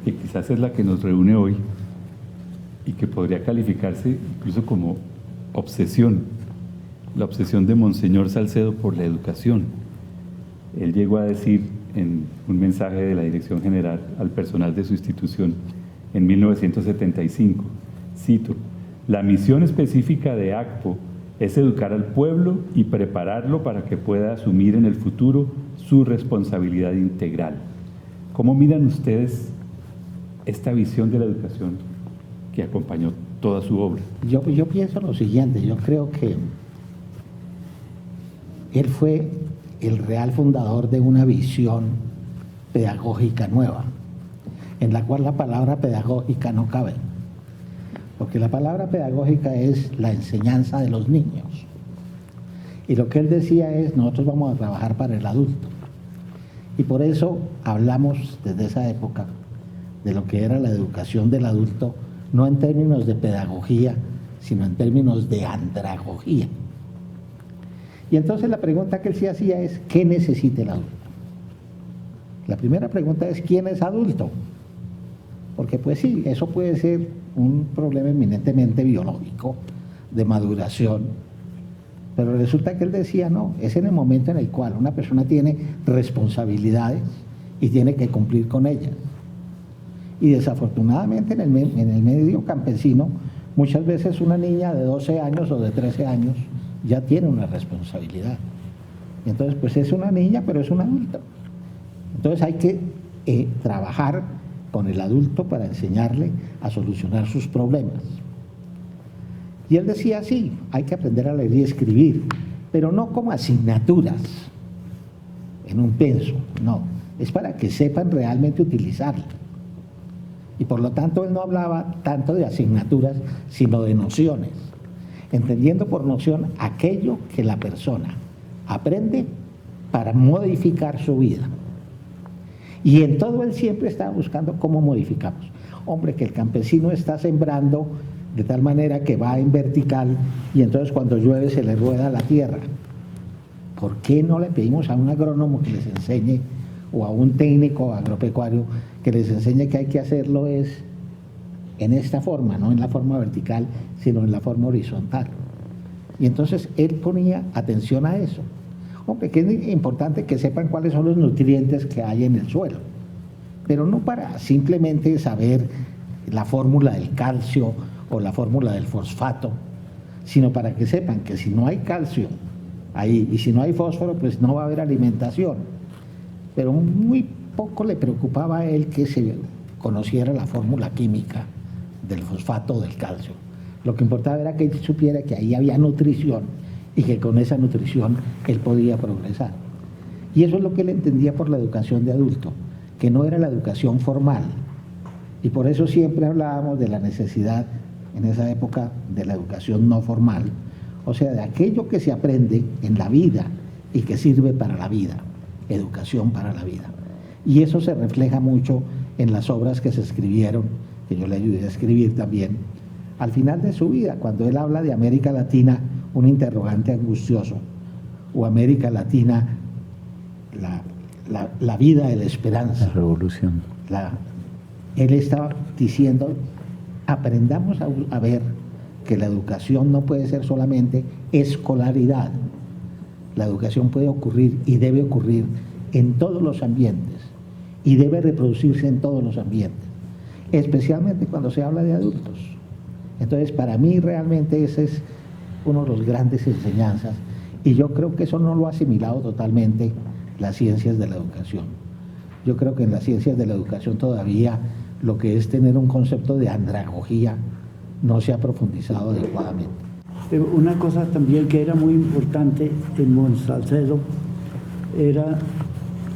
que quizás es la que nos reúne hoy y que podría calificarse incluso como obsesión, la obsesión de Monseñor Salcedo por la educación. Él llegó a decir en un mensaje de la Dirección General al personal de su institución en 1975, cito: "La misión específica de ACPO es educar al pueblo y prepararlo para que pueda asumir en el futuro su responsabilidad integral". ¿Cómo miran ustedes esta visión de la educación que acompañó toda su obra? Yo pienso lo siguiente, yo creo que él fue el real fundador de una visión pedagógica nueva, en la cual la palabra pedagógica no cabe, porque la palabra pedagógica es la enseñanza de los niños. Y lo que él decía es, nosotros vamos a trabajar para el adulto. Y por eso hablamos desde esa época de lo que era la educación del adulto, no en términos de pedagogía, sino en términos de andragogía. Y entonces la pregunta que él se hacía es, ¿qué necesita el adulto? La primera pregunta es, ¿quién es adulto? Porque pues sí, eso puede ser un problema eminentemente biológico, de maduración, pero resulta que él decía, no, es en el momento en el cual una persona tiene responsabilidades y tiene que cumplir con ellas. Y desafortunadamente en el medio campesino, muchas veces una niña de 12 años o de 13 años ya tiene una responsabilidad. Y entonces pues es una niña, pero es un adulto. Entonces hay que trabajar con el adulto para enseñarle a solucionar sus problemas. Y él decía, sí, hay que aprender a leer y escribir, pero no como asignaturas en un penso, no, es para que sepan realmente utilizarlo. Y por lo tanto él no hablaba tanto de asignaturas, sino de nociones, entendiendo por noción aquello que la persona aprende para modificar su vida. Y en todo él siempre estaba buscando cómo modificamos. Hombre, que el campesino está sembrando de tal manera que va en vertical y entonces cuando llueve se le rueda la tierra. ¿Por qué no le pedimos a un agrónomo que les enseñe, o a un técnico agropecuario que les enseñe que hay que hacerlo es en esta forma, no en la forma vertical, sino en la forma horizontal? Y entonces él ponía atención a eso. Hombre, que es importante que sepan cuáles son los nutrientes que hay en el suelo, pero no para simplemente saber la fórmula del calcio o la fórmula del fosfato, sino para que sepan que si no hay calcio ahí y si no hay fósforo, pues no va a haber alimentación. Pero muy poco le preocupaba a él que se conociera la fórmula química del fosfato o del calcio. Lo que importaba era que él supiera que ahí había nutrición y que con esa nutrición él podía progresar. Y eso es lo que él entendía por la educación de adulto, que no era la educación formal. Y por eso siempre hablábamos de la necesidad en esa época de la educación no formal, o sea, de aquello que se aprende en la vida y que sirve para la vida, educación para la vida. Y eso se refleja mucho en las obras que se escribieron, que yo le ayudé a escribir también, al final de su vida, cuando él habla de América Latina, un interrogante angustioso, o América Latina, la vida de la esperanza. La revolución. Él estaba diciendo, aprendamos a ver que la educación no puede ser solamente escolaridad. La educación puede ocurrir y debe ocurrir en todos los ambientes y debe reproducirse en todos los ambientes, especialmente cuando se habla de adultos. Entonces, para mí realmente ese es uno de los grandes enseñanzas y yo creo que eso no lo ha asimilado totalmente las ciencias de la educación. Yo creo que en las ciencias de la educación todavía lo que es tener un concepto de andragogía no se ha profundizado adecuadamente. Una cosa también que era muy importante en Monsalcedo era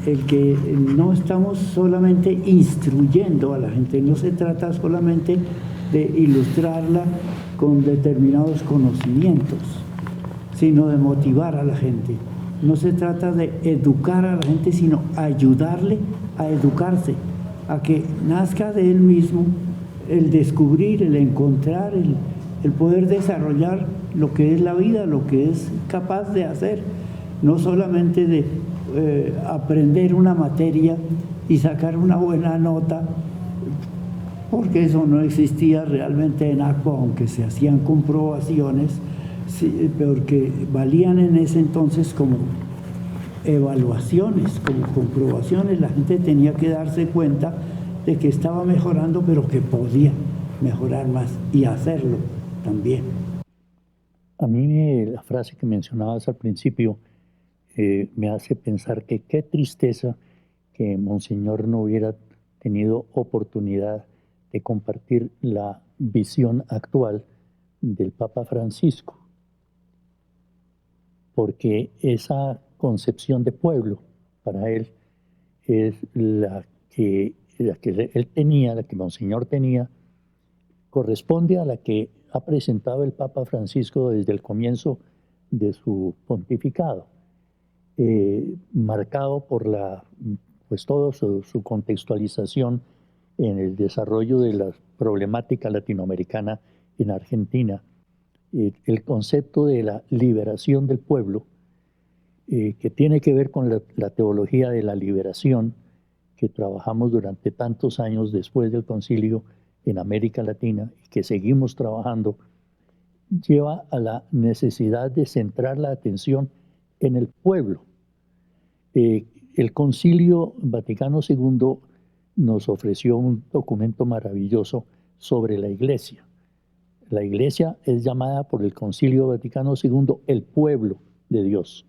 el que no estamos solamente instruyendo a la gente, no se trata solamente de ilustrarla con determinados conocimientos, sino de motivar a la gente. No se trata de educar a la gente, sino ayudarle a educarse, a que nazca de él mismo el descubrir, el encontrar, el poder desarrollar lo que es la vida, lo que es capaz de hacer, no solamente de aprender una materia y sacar una buena nota, porque eso no existía realmente en ACUA, aunque se hacían comprobaciones, sí, porque valían en ese entonces como evaluaciones, como comprobaciones. La gente tenía que darse cuenta de que estaba mejorando, pero que podía mejorar más y hacerlo también. A mí la frase que mencionabas al principio me hace pensar que qué tristeza que Monseñor no hubiera tenido oportunidad de compartir la visión actual del Papa Francisco, porque esa concepción de pueblo para él es la que él tenía, la que Monseñor tenía, corresponde a la que ha presentado el Papa Francisco desde el comienzo de su pontificado, marcado por pues toda su contextualización en el desarrollo de la problemática latinoamericana en Argentina, el concepto de la liberación del pueblo, que tiene que ver con la teología de la liberación que trabajamos durante tantos años después del concilio en América Latina y que seguimos trabajando, lleva a la necesidad de centrar la atención en el pueblo. El Concilio Vaticano II nos ofreció un documento maravilloso sobre la Iglesia. La Iglesia es llamada por el Concilio Vaticano II el pueblo de Dios.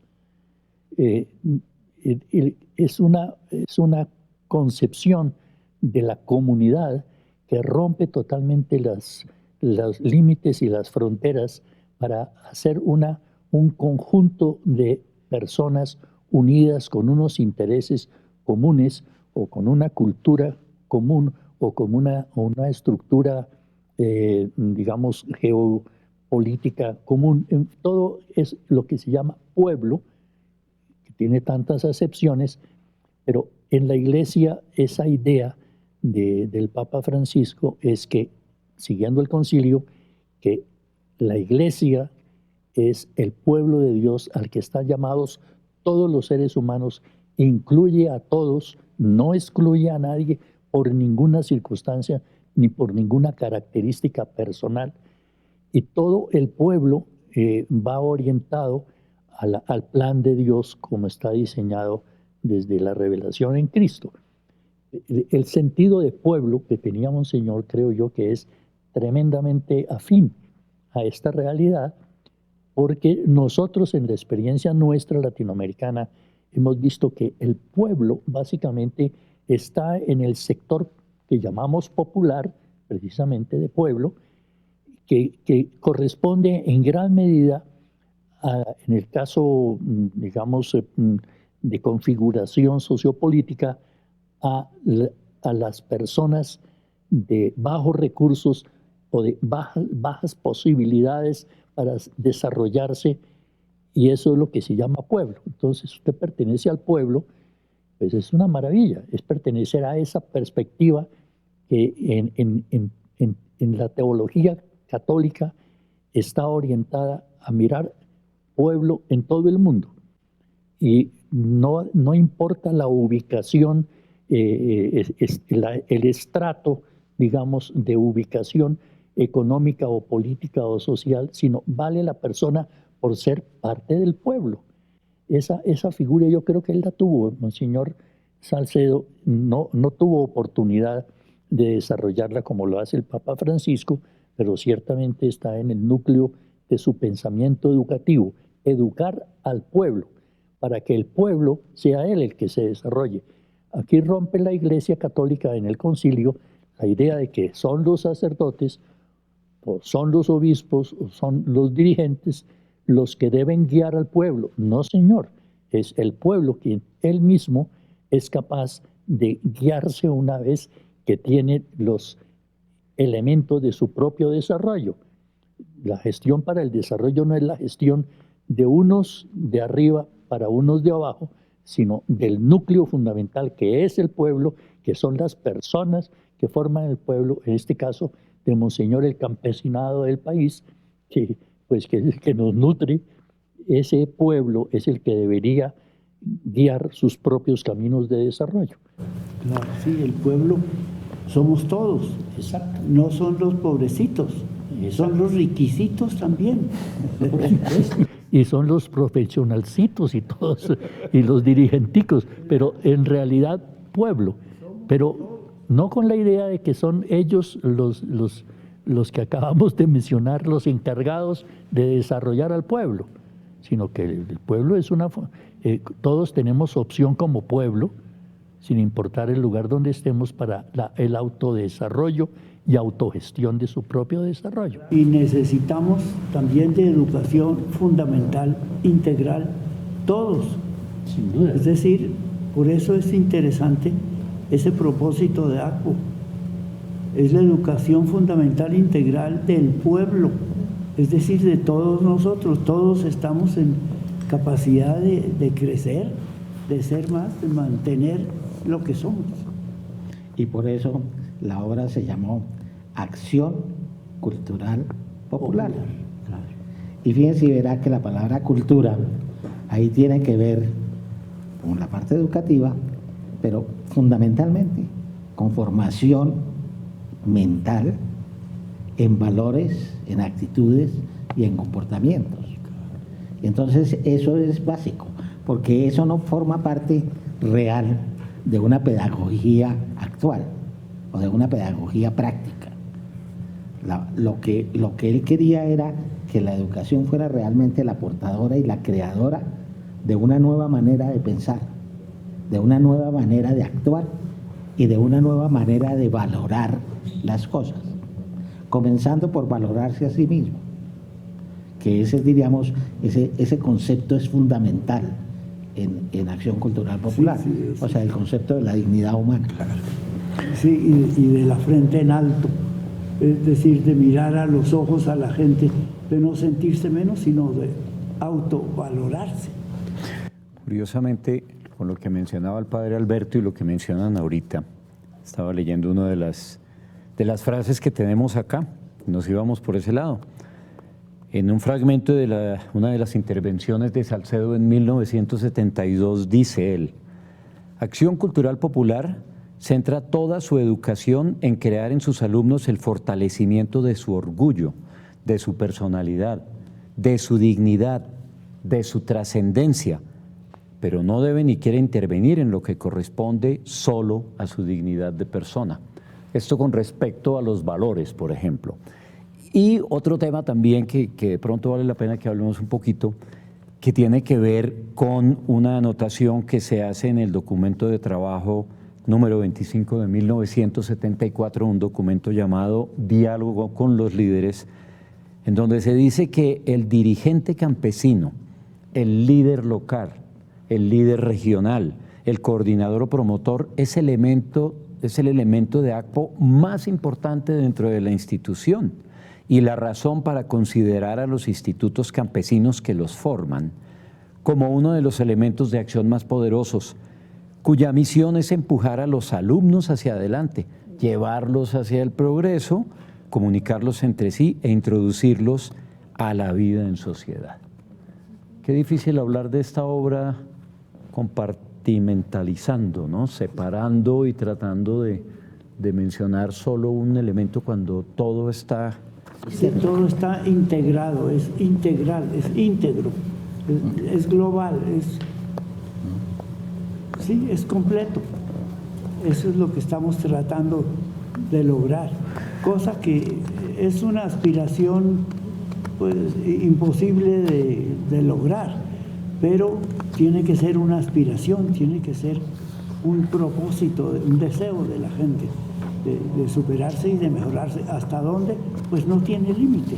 Es una concepción de la comunidad que rompe totalmente los límites y las fronteras para hacer un conjunto de personas unidas con unos intereses comunes o con una cultura común o con una estructura, digamos, geopolítica común. Todo es lo que se llama pueblo, que tiene tantas acepciones, pero en la Iglesia esa idea del Papa Francisco es que, siguiendo el concilio, que la Iglesia es el pueblo de Dios al que están llamados todos los seres humanos, incluye a todos, no excluye a nadie por ninguna circunstancia ni por ninguna característica personal, y todo el pueblo va orientado al plan de Dios como está diseñado desde la revelación en Cristo. El sentido de pueblo que tenía Monseñor, creo yo, que es tremendamente afín a esta realidad, porque nosotros en la experiencia nuestra latinoamericana hemos visto que el pueblo básicamente está en el sector que llamamos popular, precisamente de pueblo, que corresponde en gran medida en el caso, digamos, de configuración sociopolítica, a las personas de bajos recursos o de bajas posibilidades para desarrollarse, y eso es lo que se llama pueblo. Entonces, usted pertenece al pueblo, pues es una maravilla, es pertenecer a esa perspectiva que en la teología católica está orientada a mirar pueblo en todo el mundo, y no importa la ubicación, el estrato, digamos, de ubicación económica o política o social, sino vale la persona por ser parte del pueblo. Esa figura yo creo que él la tuvo. Monseñor Salcedo no tuvo oportunidad de desarrollarla como lo hace el Papa Francisco, pero ciertamente está en el núcleo de su pensamiento educativo, educar al pueblo, para que el pueblo sea él el que se desarrolle. Aquí rompe la Iglesia Católica en el concilio la idea de que son los sacerdotes, o son los obispos, o son los dirigentes los que deben guiar al pueblo. No, señor, es el pueblo quien él mismo es capaz de guiarse una vez que tiene los elementos de su propio desarrollo. La gestión para el desarrollo no es la gestión de unos de arriba para unos de abajo, sino del núcleo fundamental que es el pueblo, que son las personas que forman el pueblo, en este caso de Monseñor el campesinado del país, que es el que nos nutre. Ese pueblo es el que debería guiar sus propios caminos de desarrollo. Claro, sí, el pueblo somos todos. Exacto. No son los pobrecitos, son los riquicitos también. Por supuesto. Y son los profesionalcitos y todos, y los dirigenticos, pero en realidad pueblo. Pero no con la idea de que son ellos los que acabamos de mencionar, los encargados de desarrollar al pueblo, sino que el pueblo es todos tenemos opción como pueblo, sin importar el lugar donde estemos, para el autodesarrollo y autogestión de su propio desarrollo. Y necesitamos también de educación fundamental, integral, todos. Sin duda. Es decir, por eso es interesante ese propósito de ACU, es la educación fundamental integral del pueblo, es decir, de todos nosotros. Todos estamos en capacidad de crecer, de ser más, de mantener lo que somos. Y por eso la obra se llamó Acción Cultural Popular. Claro. Y fíjense y verá que la palabra cultura ahí tiene que ver con la parte educativa, pero fundamentalmente con formación mental en valores, en actitudes y en comportamientos. Entonces eso es básico, porque eso no forma parte real de una pedagogía actual o de una pedagogía práctica. Lo que él quería era que la educación fuera realmente la portadora y la creadora de una nueva manera de pensar, de una nueva manera de actuar y de una nueva manera de valorar las cosas, comenzando por valorarse a sí mismo, que ese, diríamos, ese concepto es fundamental en Acción Cultural Popular, sí. O sea, el concepto de la dignidad humana. Sí, y de la frente en alto, es decir, de mirar a los ojos a la gente, de no sentirse menos, sino de autovalorarse. Curiosamente, con lo que mencionaba el padre Alberto y lo que mencionan ahorita, estaba leyendo una de las frases que tenemos acá, nos íbamos por ese lado. En un fragmento de una de las intervenciones de Salcedo en 1972 dice él: Acción Cultural Popular centra toda su educación en crear en sus alumnos el fortalecimiento de su orgullo, de su personalidad, de su dignidad, de su trascendencia, pero no debe ni quiere intervenir en lo que corresponde solo a su dignidad de persona. Esto con respecto a los valores, por ejemplo. Y otro tema también que de pronto vale la pena que hablemos un poquito, que tiene que ver con una anotación que se hace en el documento de trabajo número 25 de 1974, un documento llamado Diálogo con los líderes, en donde se dice que el dirigente campesino, el líder local, el líder regional, el coordinador o promotor es el elemento de acto más importante dentro de la institución y la razón para considerar a los institutos campesinos que los forman como uno de los elementos de acción más poderosos, cuya misión es empujar a los alumnos hacia adelante, llevarlos hacia el progreso, comunicarlos entre sí e introducirlos a la vida en sociedad. Qué difícil hablar de esta obra compartimentalizando, ¿no? Separando y tratando de mencionar solo un elemento cuando todo está... Sí, todo está integrado, es integral, es íntegro, es global, sí, es completo. Eso es lo que estamos tratando de lograr, cosa que es una aspiración pues imposible de lograr, pero tiene que ser una aspiración, tiene que ser un propósito, un deseo de la gente de superarse y de mejorarse. ¿Hasta dónde? Pues no tiene límite.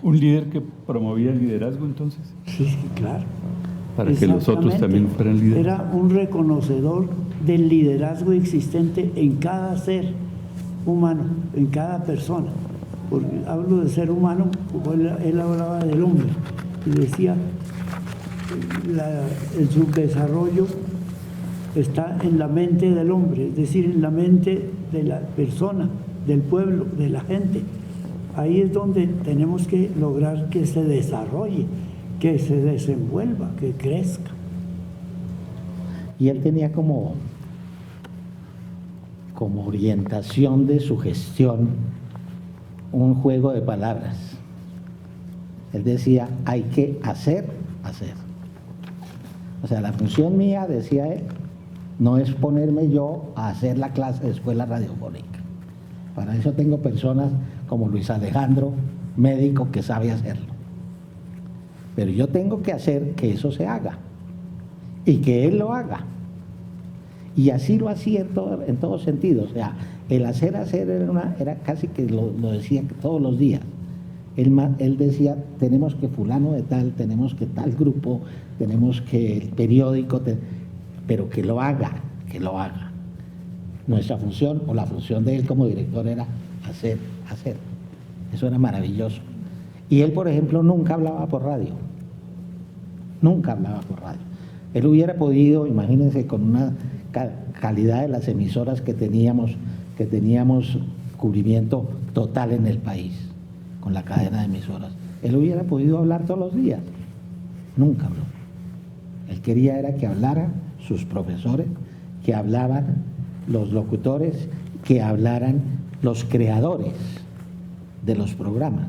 ¿Un líder que promovía el liderazgo entonces? Sí, claro. Para que los otros también fueran líderes. Era un reconocedor del liderazgo existente en cada ser humano, en cada persona. Porque hablo de ser humano, él hablaba del hombre y decía el subdesarrollo está en la mente del hombre, es decir, en la mente de la persona, del pueblo, de la gente. Ahí es donde tenemos que lograr que se desarrolle, que se desenvuelva, que crezca. Y él tenía como orientación de su gestión un juego de palabras. Él decía, hay que hacer. O sea, la función mía, decía él, no es ponerme yo a hacer la clase de escuela radiofónica. Para eso tengo personas como Luis Alejandro, médico, que sabe hacerlo. Pero yo tengo que hacer que eso se haga y que él lo haga. Y así lo hacía en todo sentido. O sea, el hacer era casi que lo decía todos los días. Él decía, tenemos que fulano de tal, tenemos que tal grupo, tenemos que el periódico, pero que lo haga. Nuestra función, o la función de él como director, era hacer. Eso era maravilloso. Y él, por ejemplo, nunca hablaba por radio. Nunca hablaba por radio. Él hubiera podido, imagínense, con una calidad de las emisoras que teníamos cubrimiento total en el país, con la cadena de emisoras. Él hubiera podido hablar todos los días. Nunca habló. Él quería era que hablaran sus profesores, que hablaban los locutores, que hablaran los creadores de los programas.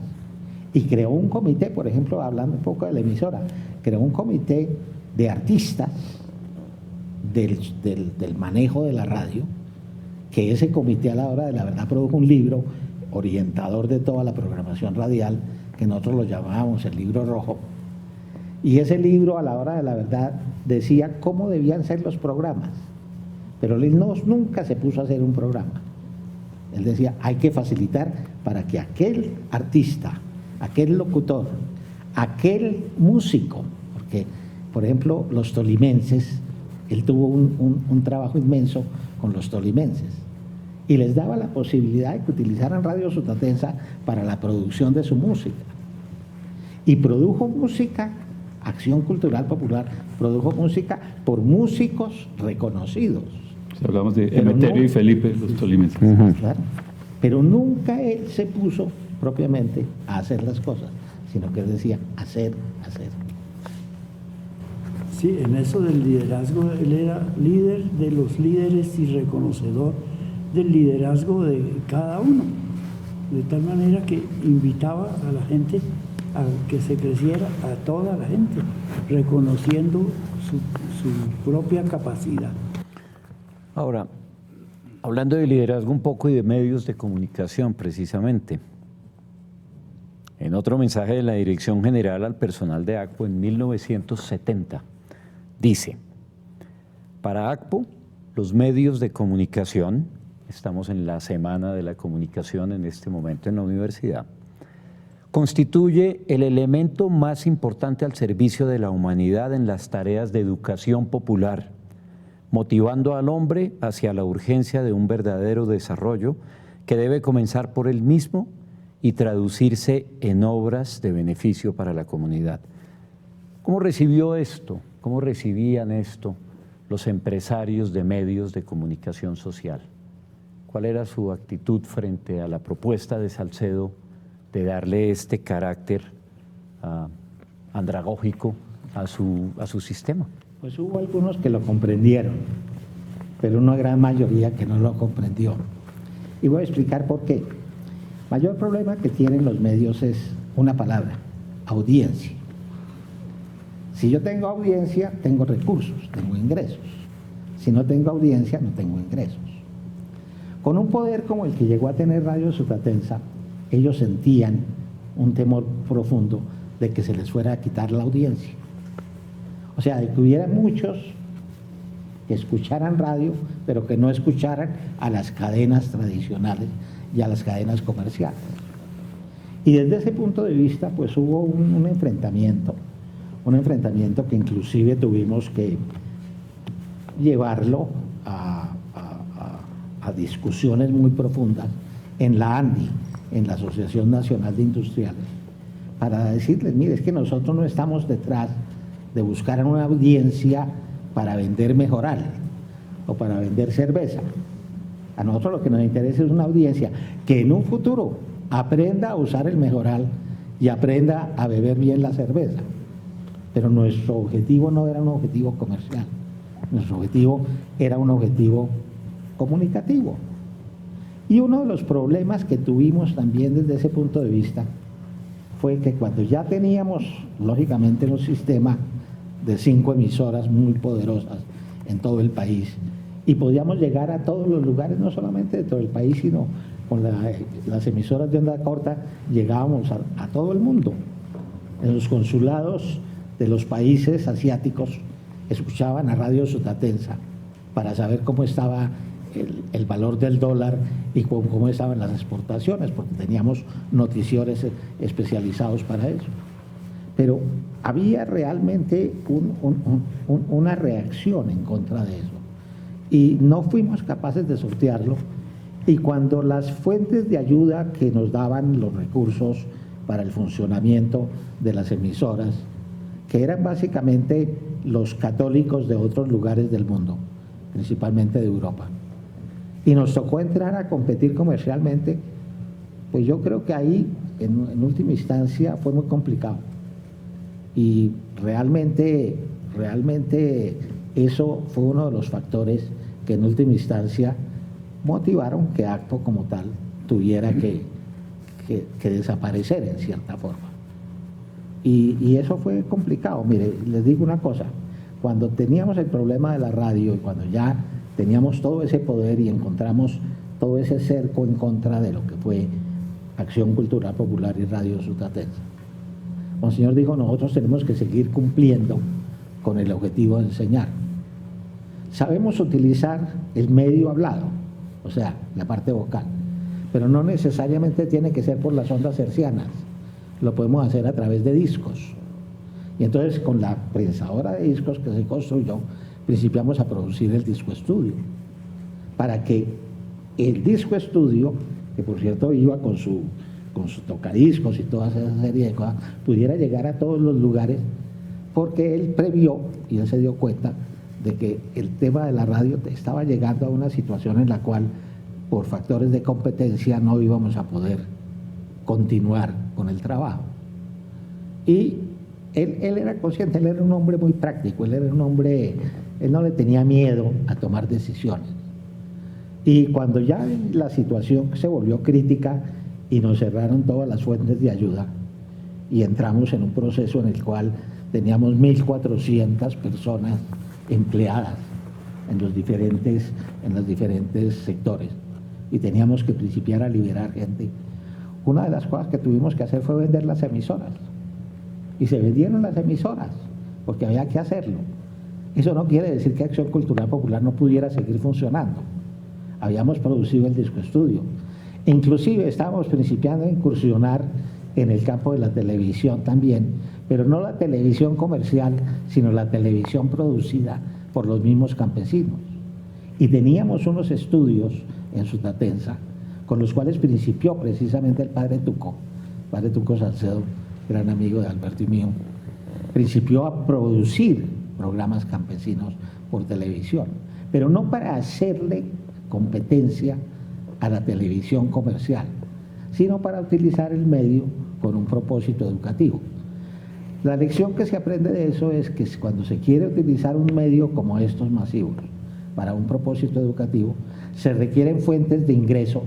Y creó un comité, por ejemplo, hablando un poco de la emisora, creó un comité de artistas del manejo de la radio, que ese comité a la hora de la verdad produjo un libro orientador de toda la programación radial, que nosotros lo llamábamos el libro rojo. Y ese libro a la hora de la verdad decía cómo debían ser los programas, pero él nunca se puso a hacer un programa. Él decía, hay que facilitar para que aquel artista, aquel locutor, aquel músico, porque por ejemplo los tolimenses, él tuvo un trabajo inmenso con los tolimenses y les daba la posibilidad de que utilizaran Radio Sutatensa para la producción de su música. Y produjo música, Acción Cultural Popular, produjo música por músicos reconocidos. Si hablamos de Emeterio y Felipe, los tolimenses. Claro, pero nunca él se puso propiamente a hacer las cosas, sino que él decía hacer. Sí, en eso del liderazgo, él era líder de los líderes y reconocedor del liderazgo de cada uno, de tal manera que invitaba a la gente a que se creciera, a toda la gente, reconociendo su propia capacidad. Ahora, hablando de liderazgo un poco y de medios de comunicación precisamente, en otro mensaje de la Dirección General al personal de ACPO en 1970, dice, para ACPO, los medios de comunicación, estamos en la Semana de la Comunicación en este momento en la universidad, constituye el elemento más importante al servicio de la humanidad en las tareas de educación popular, motivando al hombre hacia la urgencia de un verdadero desarrollo que debe comenzar por él mismo y traducirse en obras de beneficio para la comunidad. ¿Cómo recibió esto? ¿Cómo recibían esto los empresarios de medios de comunicación social? ¿Cuál era su actitud frente a la propuesta de Salcedo de darle este carácter andragógico a su sistema? Pues hubo algunos que lo comprendieron, pero una gran mayoría que no lo comprendió. Y voy a explicar por qué. El mayor problema que tienen los medios es una palabra, audiencia. Si yo tengo audiencia, tengo recursos, tengo ingresos. Si no tengo audiencia, no tengo ingresos. Con un poder como el que llegó a tener Radio Sutatensa, ellos sentían un temor profundo de que se les fuera a quitar la audiencia. O sea, de que hubiera muchos que escucharan radio, pero que no escucharan a las cadenas tradicionales y a las cadenas comerciales. Y desde ese punto de vista, pues hubo un enfrentamiento que inclusive tuvimos que llevarlo a discusiones muy profundas en la ANDI, en la Asociación Nacional de Industriales, para decirles, mire, es que nosotros no estamos detrás de buscar una audiencia para vender mejoral o para vender cerveza. A nosotros lo que nos interesa es una audiencia que en un futuro aprenda a usar el mejoral y aprenda a beber bien la cerveza. Pero nuestro objetivo no era un objetivo comercial, nuestro objetivo era un objetivo comunicativo. Y uno de los problemas que tuvimos también desde ese punto de vista fue que cuando ya teníamos, lógicamente, un sistema de 5 emisoras muy poderosas en todo el país, y podíamos llegar a todos los lugares, no solamente de todo el país, sino con las emisoras de onda corta, llegábamos a todo el mundo. En los consulados de los países asiáticos escuchaban a Radio Sutatensa para saber cómo estaba el valor del dólar y cómo estaban las exportaciones, porque teníamos noticieros especializados para eso. Pero había realmente una reacción en contra de eso. y no fuimos capaces de sortearlo. Y cuando las fuentes de ayuda que nos daban los recursos para el funcionamiento de las emisoras, que eran básicamente los católicos de otros lugares del mundo, principalmente de Europa, y nos tocó entrar a competir comercialmente, pues yo creo que ahí, en última instancia, fue muy complicado. Y realmente eso fue uno de los factores que en última instancia motivaron que Acto como tal tuviera que desaparecer en cierta forma. Y eso fue complicado. Mire, les digo una cosa, cuando teníamos el problema de la radio y cuando ya teníamos todo ese poder y encontramos todo ese cerco en contra de lo que fue Acción Cultural Popular y Radio Sutatensa, Monseñor dijo, nosotros tenemos que seguir cumpliendo con el objetivo de enseñar. Sabemos utilizar el medio hablado, o sea, la parte vocal, pero no necesariamente tiene que ser por las ondas hercianas, lo podemos hacer a través de discos. Y entonces con la prensadora de discos que se construyó, principiamos a producir el disco estudio, para que el disco estudio, que por cierto iba con su tocadiscos y toda esa serie de cosas, pudiera llegar a todos los lugares, porque él previó y él se dio cuenta de que el tema de la radio estaba llegando a una situación en la cual por factores de competencia no íbamos a poder continuar con el trabajo. Y él era consciente, él era un hombre muy práctico, él no le tenía miedo a tomar decisiones. Y cuando ya la situación se volvió crítica y nos cerraron todas las fuentes de ayuda y entramos en un proceso en el cual teníamos 1.400 personas empleadas en los diferentes sectores y teníamos que principiar a liberar gente, una de las cosas que tuvimos que hacer fue vender las emisoras. Y se vendieron las emisoras, porque había que hacerlo. Eso no quiere decir que Acción Cultural Popular no pudiera seguir funcionando. Habíamos producido el disco estudio. Inclusive estábamos principiando a incursionar en el campo de la televisión también, pero no la televisión comercial, sino la televisión producida por los mismos campesinos. Y teníamos unos estudios en Sutatensa, con los cuales principió precisamente el padre Tuco Salcedo, gran amigo de Alberto y mío, principió a producir programas campesinos por televisión, pero no para hacerle competencia a la televisión comercial, sino para utilizar el medio con un propósito educativo. La lección que se aprende de eso es que cuando se quiere utilizar un medio como estos masivos para un propósito educativo, se requieren fuentes de ingreso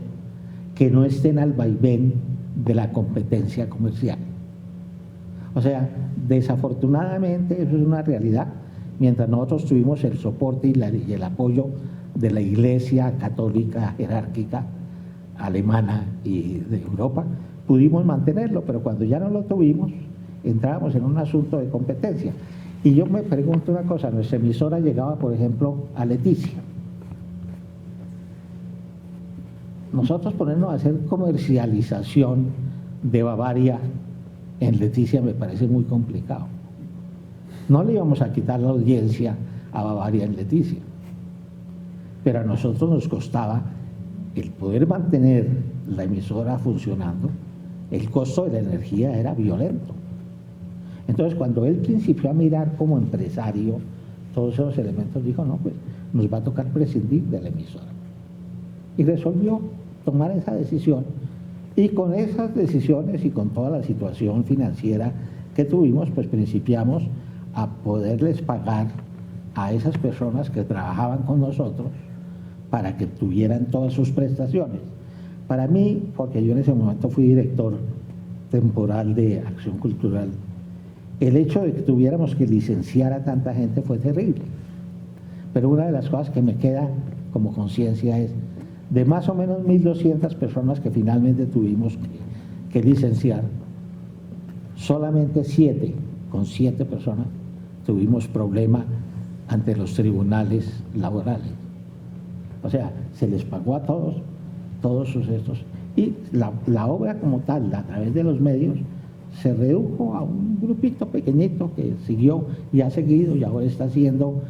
que no estén al vaivén de la competencia comercial. O sea, desafortunadamente eso es una realidad. Mientras nosotros tuvimos el soporte y el apoyo de la Iglesia católica jerárquica alemana y de Europa, pudimos mantenerlo, pero cuando ya no lo tuvimos, entrábamos en un asunto de competencia. Y yo me pregunto una cosa, nuestra emisora llegaba, por ejemplo, a Leticia. Nosotros ponernos a hacer comercialización de Bavaria en Leticia me parece muy complicado. No le íbamos a quitar la audiencia a Bavaria en Leticia, pero a nosotros nos costaba el poder mantener la emisora funcionando. El costo de la energía era violento. Entonces, cuando él principió a mirar como empresario todos esos elementos, dijo, no, pues nos va a tocar prescindir de la emisora. Y resolvió tomar esa decisión. Y con esas decisiones y con toda la situación financiera que tuvimos, pues principiamos a poderles pagar a esas personas que trabajaban con nosotros para que tuvieran todas sus prestaciones. Para mí, porque yo en ese momento fui director temporal de Acción Cultural, el hecho de que tuviéramos que licenciar a tanta gente fue terrible. Pero una de las cosas que me queda como conciencia es, de más o menos 1.200 personas que finalmente tuvimos que licenciar, solamente 7, con 7 personas, tuvimos problema ante los tribunales laborales. O sea, se les pagó a todos sus estos. Y la obra como tal, a través de los medios, se redujo a un grupito pequeñito que siguió y ha seguido y ahora está haciendo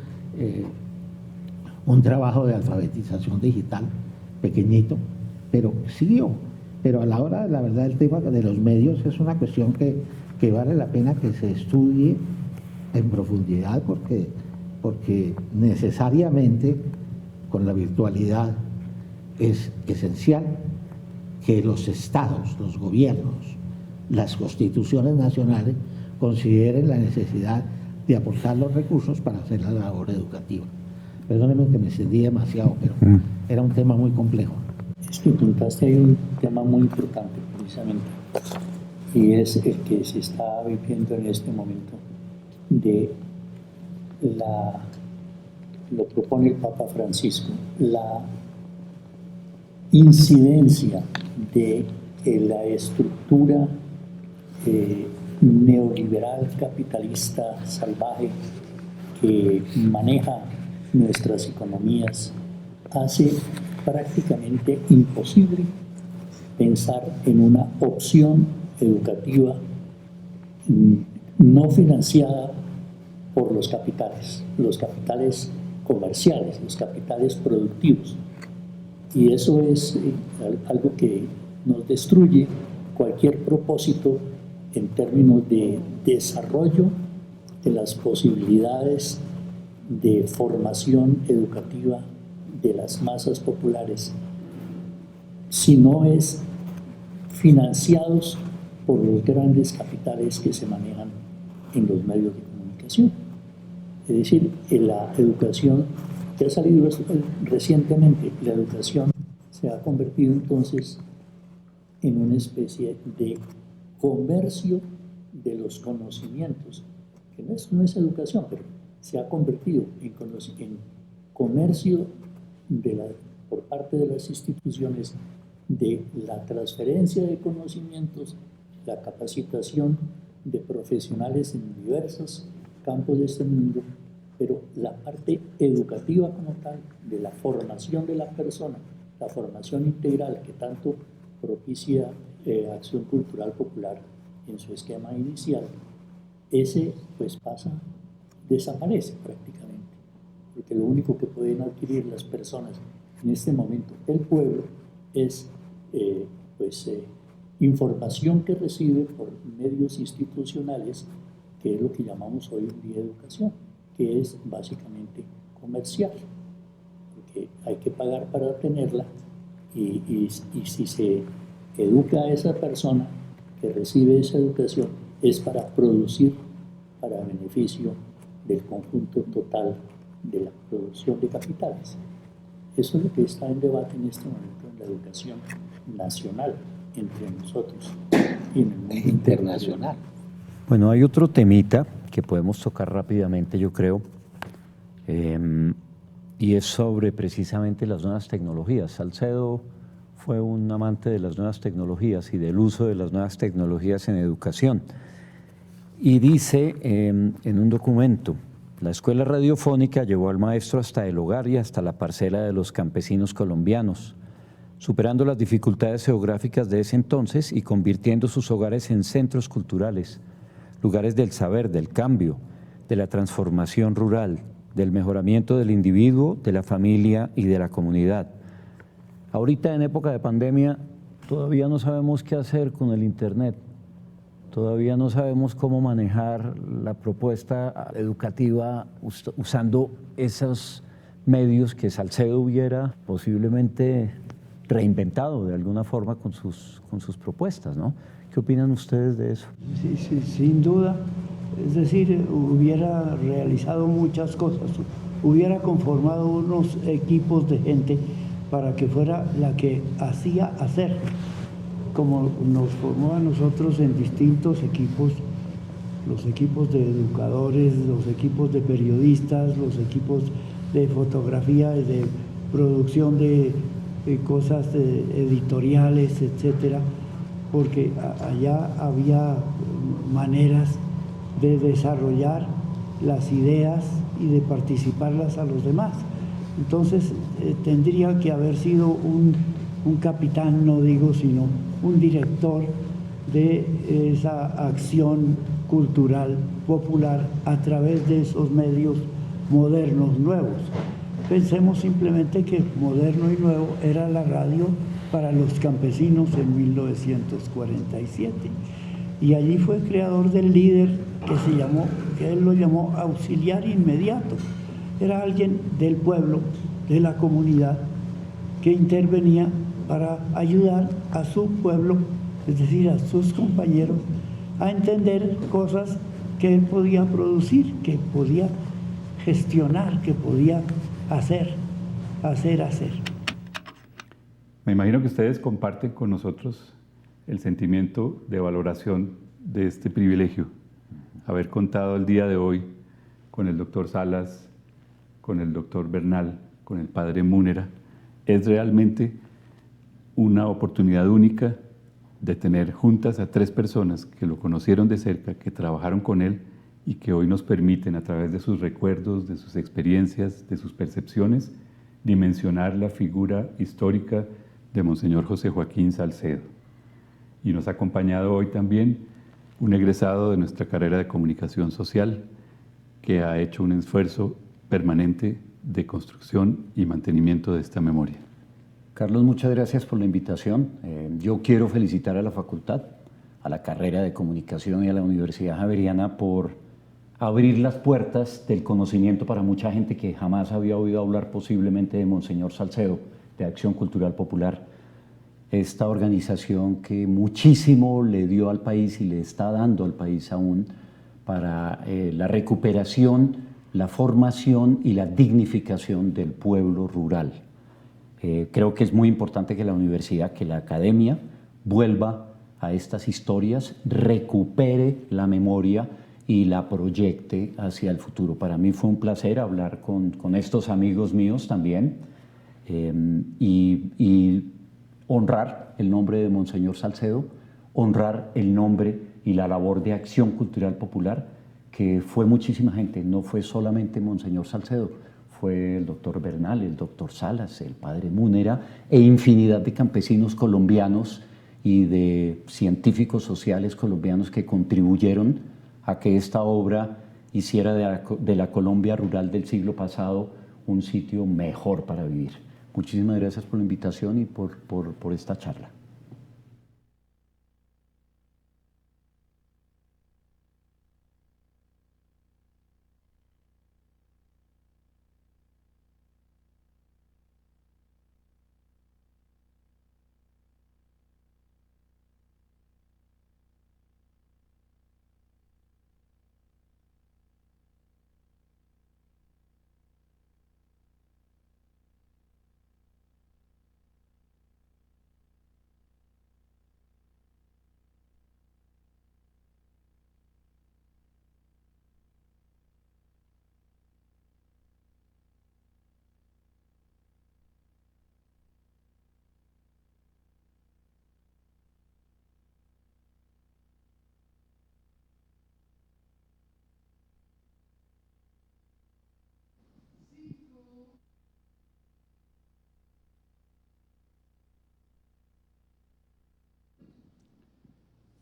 un trabajo de alfabetización digital pequeñito, pero siguió. Pero a la hora, la verdad, el tema de los medios es una cuestión que vale la pena que se estudie en profundidad, porque necesariamente con la virtualidad es esencial que los estados, los gobiernos, las constituciones nacionales consideren la necesidad de aportar los recursos para hacer la labor educativa. Perdónenme que me extendí demasiado, pero era un tema muy complejo. Es que apuntaste ahí un tema muy importante, precisamente, y es el que se está viviendo en este momento lo propone el Papa Francisco, la incidencia de la estructura neoliberal, capitalista, salvaje, que maneja nuestras economías, hace prácticamente imposible pensar en una opción educativa no financiada por los capitales comerciales, los capitales productivos. Y eso es algo que nos destruye cualquier propósito en términos de desarrollo de las posibilidades de formación educativa de las masas populares, si no es financiados por los grandes capitales que se manejan en los medios de comunicación. Es decir, la educación, que ha salido recientemente, la educación se ha convertido entonces en una especie de comercio de los conocimientos, que no es educación, pero se ha convertido en comercio por parte de las instituciones de la transferencia de conocimientos, la capacitación de profesionales en diversos campos de este mundo, pero la parte educativa como tal, de la formación de la persona, la formación integral que tanto propicia Acción Cultural Popular en su esquema inicial, ese pues desaparece prácticamente, porque lo único que pueden adquirir las personas en este momento, el pueblo, es información que recibe por medios institucionales, que es lo que llamamos hoy en día educación, que es básicamente comercial, porque hay que pagar para tenerla, y si se educa a esa persona que recibe esa educación, es para producir para beneficio del conjunto total de la producción de capitales. Eso es lo que está en debate en este momento en la educación nacional, entre nosotros y en el mundo internacional. Bueno, hay otro temita que podemos tocar rápidamente, yo creo, y es sobre precisamente las nuevas tecnologías. Salcedo fue un amante de las nuevas tecnologías y del uso de las nuevas tecnologías en educación. Y dice en un documento: la escuela radiofónica llevó al maestro hasta el hogar y hasta la parcela de los campesinos colombianos, superando las dificultades geográficas de ese entonces y convirtiendo sus hogares en centros culturales, lugares del saber, del cambio, de la transformación rural, del mejoramiento del individuo, de la familia y de la comunidad. Ahorita, en época de pandemia, todavía no sabemos qué hacer con el Internet. Todavía no sabemos cómo manejar la propuesta educativa usando esos medios que Salcedo hubiera posiblemente reinventado de alguna forma con sus propuestas, ¿no? ¿Qué opinan ustedes de eso? Sí, sin duda. Es decir, hubiera realizado muchas cosas, hubiera conformado unos equipos de gente para que fuera la que hacía hacer, como nos formó a nosotros en distintos equipos, los equipos de educadores, los equipos de periodistas, los equipos de fotografía, de producción de cosas editoriales, etcétera, porque allá había maneras de desarrollar las ideas y de participarlas a los demás. Entonces tendría que haber sido un capitán, no digo, sino un director de esa acción cultural popular a través de esos medios modernos, nuevos. Pensemos simplemente que moderno y nuevo era la radio para los campesinos en 1947. Y allí fue creador del líder que él lo llamó auxiliar inmediato. Era alguien del pueblo, de la comunidad, que intervenía para ayudar a su pueblo, es decir, a sus compañeros, a entender cosas que él podía producir, que podía gestionar, que podía hacer. Me imagino que ustedes comparten con nosotros el sentimiento de valoración de este privilegio, haber contado el día de hoy con el doctor Salas, con el doctor Bernal, con el padre Múnera. Es realmente una oportunidad única de tener juntas a 3 personas que lo conocieron de cerca, que trabajaron con él y que hoy nos permiten, a través de sus recuerdos, de sus experiencias, de sus percepciones, dimensionar la figura histórica de Monseñor José Joaquín Salcedo. Y nos ha acompañado hoy también un egresado de nuestra carrera de comunicación social que ha hecho un esfuerzo permanente de construcción y mantenimiento de esta memoria. Carlos, muchas gracias por la invitación. Yo quiero felicitar a la facultad, a la carrera de comunicación y a la Universidad Javeriana por abrir las puertas del conocimiento para mucha gente que jamás había oído hablar posiblemente de Monseñor Salcedo, de Acción Cultural Popular. Esta organización que muchísimo le dio al país y le está dando al país aún para la recuperación, la formación y la dignificación del pueblo rural. Creo que es muy importante que la universidad, que la academia vuelva a estas historias, recupere la memoria y la proyecte hacia el futuro. Para mí fue un placer hablar con estos amigos míos también y honrar el nombre de Monseñor Salcedo, honrar el nombre y la labor de Acción Cultural Popular, que fue muchísima gente, no fue solamente Monseñor Salcedo, fue el doctor Bernal, el doctor Salas, el padre Múnera e infinidad de campesinos colombianos y de científicos sociales colombianos que contribuyeron a que esta obra hiciera de la Colombia rural del siglo pasado un sitio mejor para vivir. Muchísimas gracias por la invitación y por esta charla.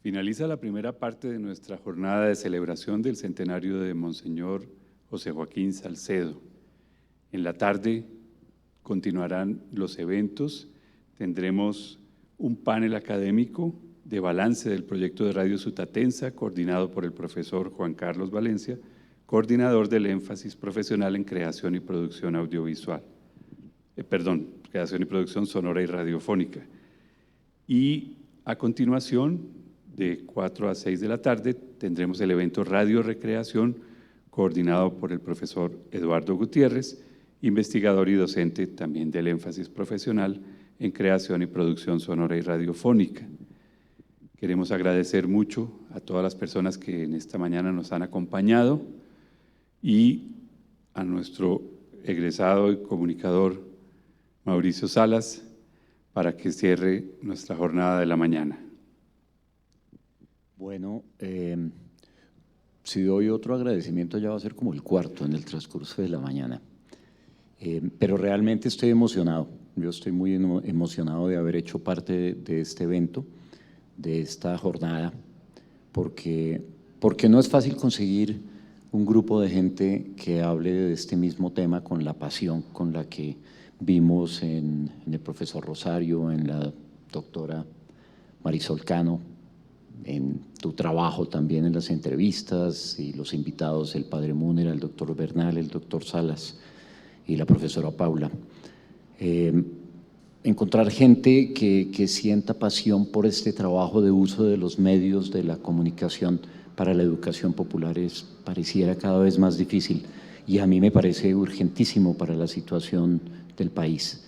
Finaliza la primera parte de nuestra jornada de celebración del centenario de Monseñor José Joaquín Salcedo. En la tarde continuarán los eventos, tendremos un panel académico de balance del proyecto de Radio Sutatensa, coordinado por el profesor Juan Carlos Valencia, coordinador del énfasis profesional en creación y producción audiovisual. Creación y producción sonora y radiofónica. Y a continuación, de 4 a 6 de la tarde, tendremos el evento Radio Recreación, coordinado por el profesor Eduardo Gutiérrez, investigador y docente también del énfasis profesional en creación y producción sonora y radiofónica. Queremos agradecer mucho a todas las personas que en esta mañana nos han acompañado y a nuestro egresado y comunicador Mauricio Salas para que cierre nuestra jornada de la mañana. Bueno, si doy otro agradecimiento ya va a ser como el cuarto en el transcurso de la mañana, pero realmente estoy emocionado. Yo estoy muy emocionado de haber hecho parte de este evento, de esta jornada, porque no es fácil conseguir un grupo de gente que hable de este mismo tema con la pasión con la que vimos en el profesor Rosario, en la doctora Marisol Cano, en tu trabajo también en las entrevistas y los invitados, el padre Múnera, el doctor Bernal, el doctor Salas y la profesora Paula. Encontrar gente que sienta pasión por este trabajo de uso de los medios de la comunicación para la educación popular pareciera cada vez más difícil, y a mí me parece urgentísimo para la situación del país.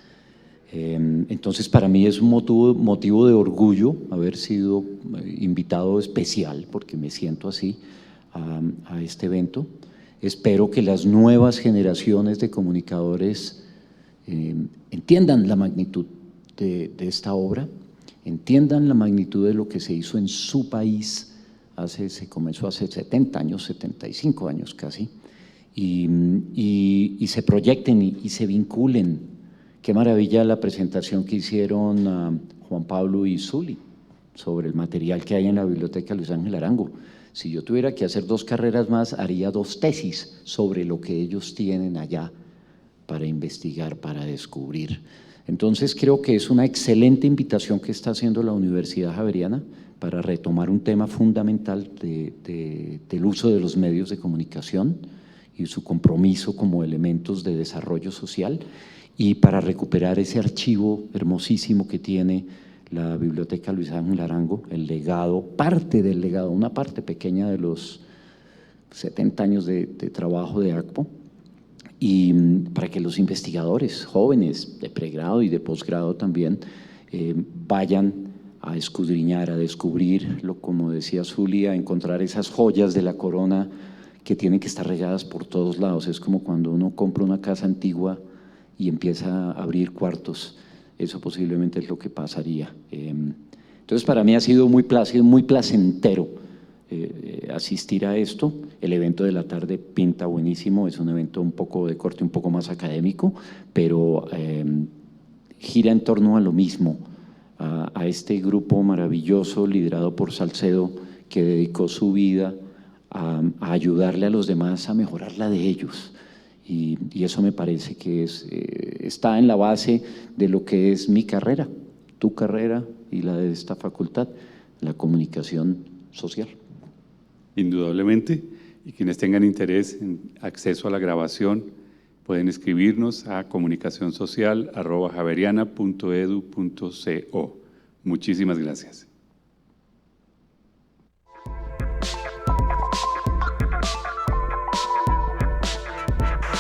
Entonces, para mí es un motivo de orgullo haber sido invitado especial, porque me siento así, a este evento. Espero que las nuevas generaciones de comunicadores entiendan la magnitud de esta obra, entiendan la magnitud de lo que se hizo en su país. Se comenzó hace 70 años, 75 años casi, y se proyecten y se vinculen. Qué maravilla la presentación que hicieron Juan Pablo y Zuli sobre el material que hay en la Biblioteca Luis Ángel Arango. Si yo tuviera que hacer 2 carreras más, haría 2 tesis sobre lo que ellos tienen allá para investigar, para descubrir. Entonces creo que es una excelente invitación que está haciendo la Universidad Javeriana para retomar un tema fundamental del uso de los medios de comunicación y su compromiso como elementos de desarrollo social, y para recuperar ese archivo hermosísimo que tiene la Biblioteca Luis Ángel Arango, el legado, parte del legado, una parte pequeña de los 70 años de trabajo de ACPO, y para que los investigadores jóvenes de pregrado y de posgrado también vayan a escudriñar, a descubrir, como decía Zulia, a encontrar esas joyas de la corona que tienen que estar regadas por todos lados. Es como cuando uno compra una casa antigua y empieza a abrir cuartos. Eso posiblemente es lo que pasaría. Entonces, para mí ha sido muy plácido, muy placentero asistir a esto. El evento de la tarde pinta buenísimo, es un evento un poco de corte un poco más académico, pero gira en torno a lo mismo, a este grupo maravilloso liderado por Salcedo, que dedicó su vida a ayudarle a los demás a mejorar la de ellos. Y eso me parece que está en la base de lo que es mi carrera, tu carrera y la de esta facultad, la comunicación social. Indudablemente, y quienes tengan interés en acceso a la grabación pueden escribirnos a comunicacionsocial@javeriana.edu.co. Muchísimas gracias.